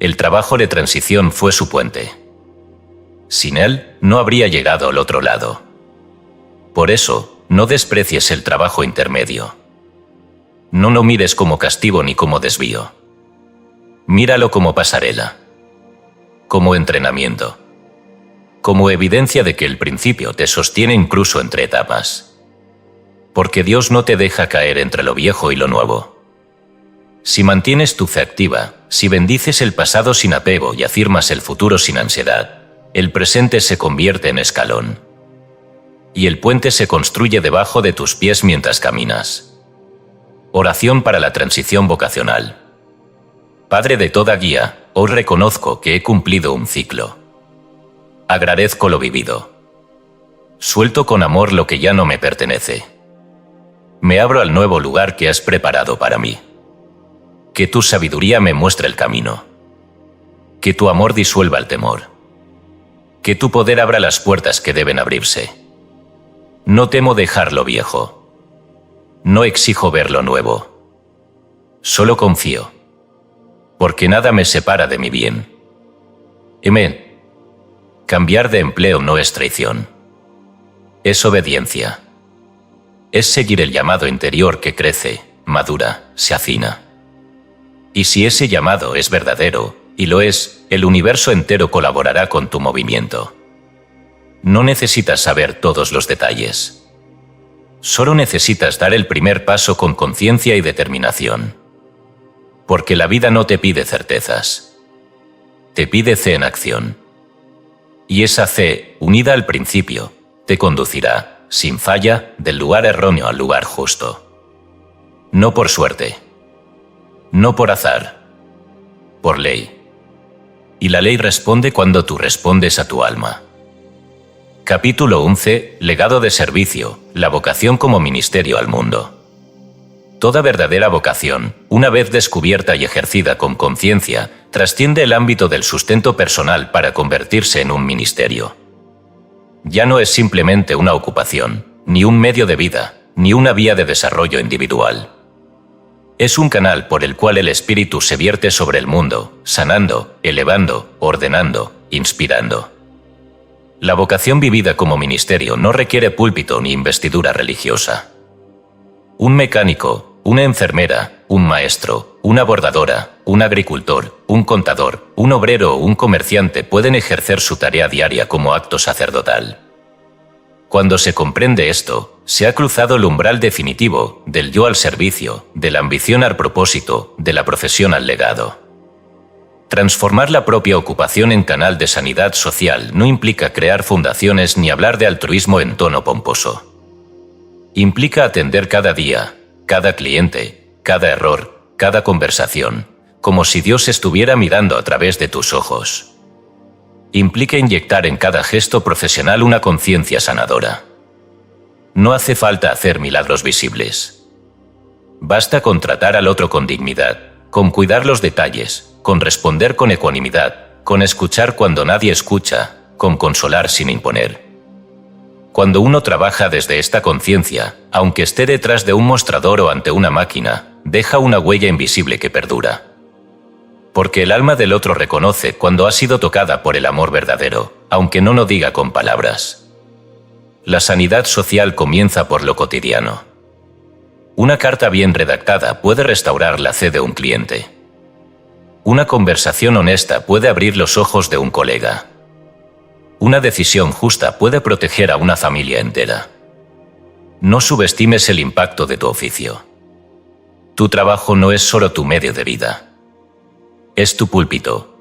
[SPEAKER 1] El trabajo de transición fue su puente. Sin él, no habría llegado al otro lado. Por eso, no desprecies el trabajo intermedio. No lo mires como castigo ni como desvío. Míralo como pasarela, como entrenamiento, como evidencia de que el principio te sostiene incluso entre etapas. Porque Dios no te deja caer entre lo viejo y lo nuevo. Si mantienes tu fe activa, si bendices el pasado sin apego y afirmas el futuro sin ansiedad, el presente se convierte en escalón. Y el puente se construye debajo de tus pies mientras caminas. Oración para la transición vocacional. Padre de toda guía, hoy reconozco que he cumplido un ciclo. Agradezco lo vivido. Suelto con amor lo que ya no me pertenece. Me abro al nuevo lugar que has preparado para mí. Que tu sabiduría me muestre el camino. Que tu amor disuelva el temor. Que tu poder abra las puertas que deben abrirse. No temo dejar lo viejo. No exijo ver lo nuevo. Solo confío. Porque nada me separa de mi bien. Amén. Cambiar de empleo no es traición. Es obediencia. Es seguir el llamado interior que crece, madura, se afina. Y si ese llamado es verdadero, y lo es, el universo entero colaborará con tu movimiento. No necesitas saber todos los detalles. Solo necesitas dar el primer paso con conciencia y determinación. Porque la vida no te pide certezas. Te pide fe en acción. Y esa fe, unida al principio, te conducirá, sin falla, del lugar erróneo al lugar justo. No por suerte. No por azar. Por ley. Y la ley responde cuando tú respondes a tu alma. Capítulo 11. Legado de servicio, la vocación como ministerio al mundo. Toda verdadera vocación, una vez descubierta y ejercida con conciencia, trasciende el ámbito del sustento personal para convertirse en un ministerio. Ya no es simplemente una ocupación, ni un medio de vida, ni una vía de desarrollo individual. Es un canal por el cual el espíritu se vierte sobre el mundo, sanando, elevando, ordenando, inspirando. La vocación vivida como ministerio no requiere púlpito ni investidura religiosa. Un mecánico, una enfermera, un maestro, una bordadora, un agricultor, un contador, un obrero o un comerciante pueden ejercer su tarea diaria como acto sacerdotal. Cuando se comprende esto, se ha cruzado el umbral definitivo del yo al servicio, de la ambición al propósito, de la profesión al legado. Transformar la propia ocupación en canal de sanidad social no implica crear fundaciones ni hablar de altruismo en tono pomposo. Implica atender cada día, cada cliente, cada error, cada conversación, como si Dios estuviera mirando a través de tus ojos. Implica inyectar en cada gesto profesional una conciencia sanadora. No hace falta hacer milagros visibles. Basta con tratar al otro con dignidad, con cuidar los detalles, con responder con ecuanimidad, con escuchar cuando nadie escucha, con consolar sin imponer. Cuando uno trabaja desde esta conciencia, aunque esté detrás de un mostrador o ante una máquina, deja una huella invisible que perdura. Porque el alma del otro reconoce cuando ha sido tocada por el amor verdadero, aunque no lo diga con palabras. La sanidad social comienza por lo cotidiano. Una carta bien redactada puede restaurar la fe de un cliente. Una conversación honesta puede abrir los ojos de un colega. Una decisión justa puede proteger a una familia entera. No subestimes el impacto de tu oficio. Tu trabajo no es solo tu medio de vida. Es tu púlpito.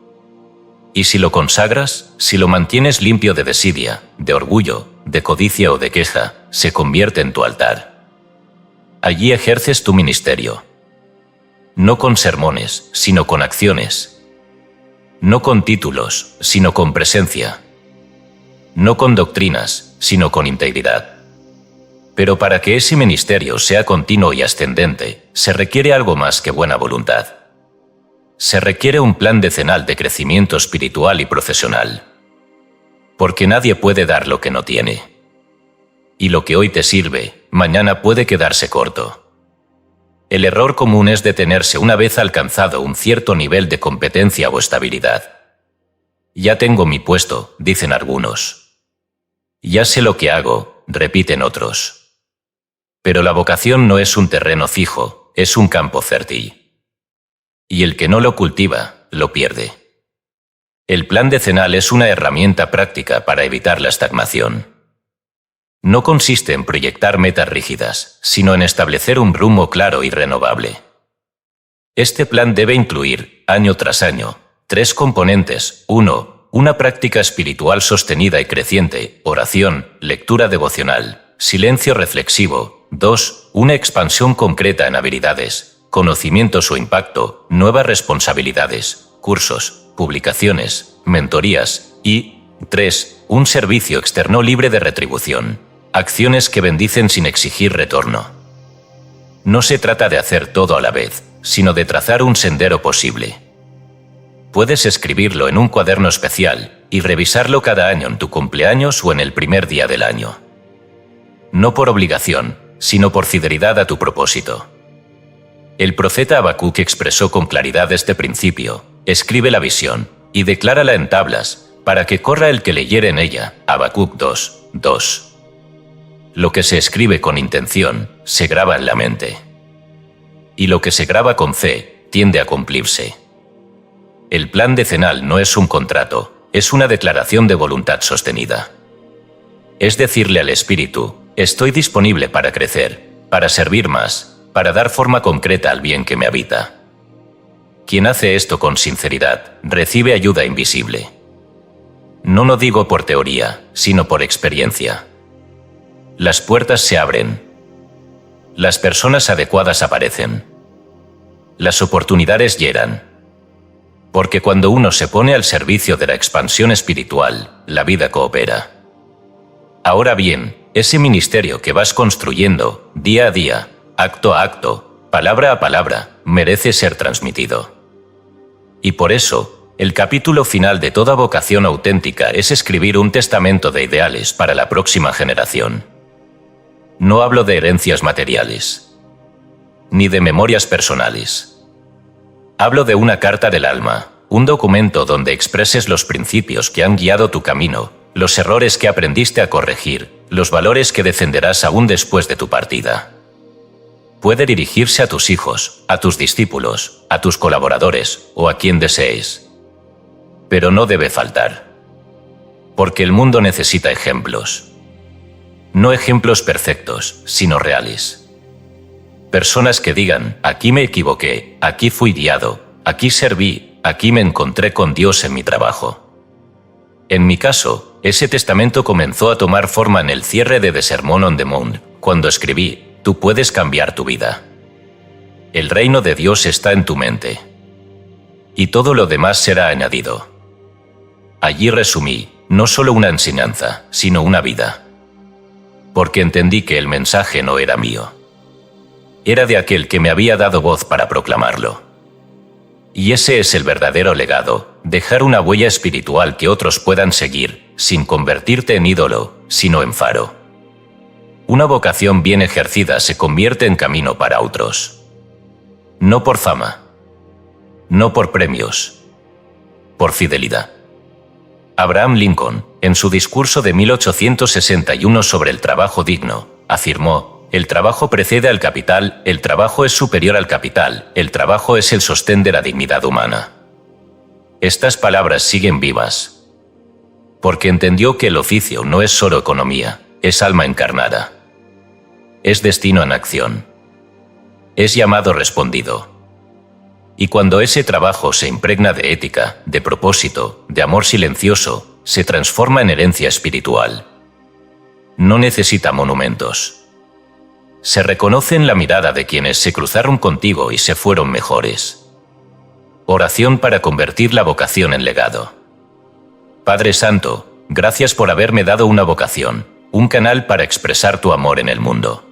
[SPEAKER 1] Y si lo consagras, si lo mantienes limpio de desidia, de orgullo, de codicia o de queja, se convierte en tu altar. Allí ejerces tu ministerio. No con sermones, sino con acciones. No con títulos, sino con presencia. No con doctrinas, sino con integridad. Pero para que ese ministerio sea continuo y ascendente, se requiere algo más que buena voluntad. Se requiere un plan decenal de crecimiento espiritual y profesional. Porque nadie puede dar lo que no tiene. Y lo que hoy te sirve, mañana puede quedarse corto. El error común es detenerse una vez alcanzado un cierto nivel de competencia o estabilidad. Ya tengo mi puesto, dicen algunos. Ya sé lo que hago, repiten otros. Pero la vocación no es un terreno fijo, es un campo fértil. Y el que no lo cultiva, lo pierde. El plan decenal es una herramienta práctica para evitar la estagnación. No consiste en proyectar metas rígidas, sino en establecer un rumbo claro y renovable. Este plan debe incluir, año tras año, 3 componentes. 1. Una práctica espiritual sostenida y creciente, oración, lectura devocional, silencio reflexivo. 2. Una expansión concreta en habilidades, conocimientos o impacto, nuevas responsabilidades, cursos, publicaciones, mentorías y 3. Un servicio externo libre de retribución, acciones que bendicen sin exigir retorno. No se trata de hacer todo a la vez, sino de trazar un sendero posible. Puedes escribirlo en un cuaderno especial y revisarlo cada año en tu cumpleaños o en el primer día del año. No por obligación, sino por fidelidad a tu propósito. El profeta Habacuc expresó con claridad este principio: escribe la visión y declárala en tablas, para que corra el que leyere en ella. Habacuc 2:2. Lo que se escribe con intención, se graba en la mente. Y lo que se graba con fe, tiende a cumplirse. El plan decenal no es un contrato, es una declaración de voluntad sostenida. Es decirle al espíritu: estoy disponible para crecer, para servir más, para dar forma concreta al bien que me habita. Quien hace esto con sinceridad, recibe ayuda invisible. No lo digo por teoría, sino por experiencia. Las puertas se abren. Las personas adecuadas aparecen. Las oportunidades llegan. Porque cuando uno se pone al servicio de la expansión espiritual, la vida coopera. Ahora bien, ese ministerio que vas construyendo, día a día, acto a acto, palabra a palabra, merece ser transmitido. Y por eso, el capítulo final de toda vocación auténtica es escribir un testamento de ideales para la próxima generación. No hablo de herencias materiales, ni de memorias personales. Hablo de una carta del alma, un documento donde expreses los principios que han guiado tu camino, los errores que aprendiste a corregir, los valores que defenderás aún después de tu partida. Puede dirigirse a tus hijos, a tus discípulos, a tus colaboradores o a quien desees. Pero no debe faltar. Porque el mundo necesita ejemplos. No ejemplos perfectos, sino reales. Personas que digan: aquí me equivoqué, aquí fui guiado, aquí serví, aquí me encontré con Dios en mi trabajo. En mi caso, ese testamento comenzó a tomar forma en el cierre de The Sermon on the Mount, cuando escribí: tú puedes cambiar tu vida. El reino de Dios está en tu mente. Y todo lo demás será añadido. Allí resumí, no solo una enseñanza, sino una vida. Porque entendí que el mensaje no era mío. Era de aquel que me había dado voz para proclamarlo. Y ese es el verdadero legado, dejar una huella espiritual que otros puedan seguir, sin convertirte en ídolo, sino en faro. Una vocación bien ejercida se convierte en camino para otros. No por fama. No por premios. Por fidelidad. Abraham Lincoln, en su discurso de 1861 sobre el trabajo digno, afirmó: el trabajo precede al capital, el trabajo es superior al capital, el trabajo es el sostén de la dignidad humana. Estas palabras siguen vivas. Porque entendió que el oficio no es solo economía, es alma encarnada. Es destino en acción. Es llamado respondido. Y cuando ese trabajo se impregna de ética, de propósito, de amor silencioso, se transforma en herencia espiritual. No necesita monumentos. Se reconoce en la mirada de quienes se cruzaron contigo y se fueron mejores. Oración para convertir la vocación en legado. Padre Santo, gracias por haberme dado una vocación, un canal para expresar tu amor en el mundo.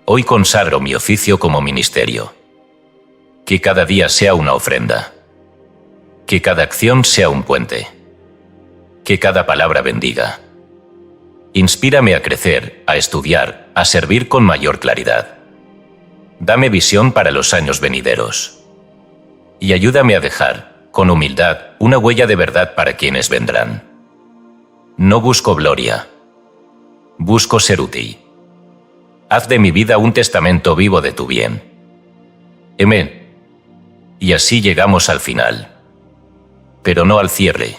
[SPEAKER 1] Hoy consagro mi oficio como ministerio. Que cada día sea una ofrenda. Que cada acción sea un puente. Que cada palabra bendiga. Inspírame a crecer, a estudiar, a servir con mayor claridad. Dame visión para los años venideros. Y ayúdame a dejar, con humildad, una huella de verdad para quienes vendrán. No busco gloria. Busco ser útil. Haz de mi vida un testamento vivo de tu bien. Amén. Y así llegamos al final. Pero no al cierre.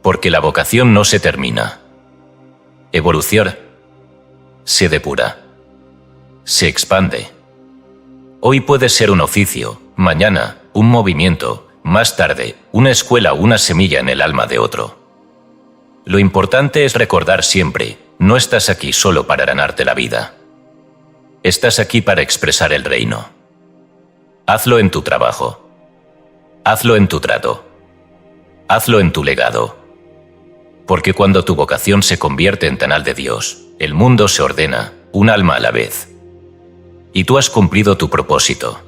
[SPEAKER 1] Porque la vocación no se termina. Evoluciona. Se depura. Se expande. Hoy puede ser un oficio, mañana, un movimiento, más tarde, una escuela o una semilla en el alma de otro. Lo importante es recordar siempre, no estás aquí solo para ganarte la vida. Estás aquí para expresar el reino. Hazlo en tu trabajo. Hazlo en tu trato. Hazlo en tu legado. Porque cuando tu vocación se convierte en canal de Dios, el mundo se ordena, un alma a la vez. Y tú has cumplido tu propósito.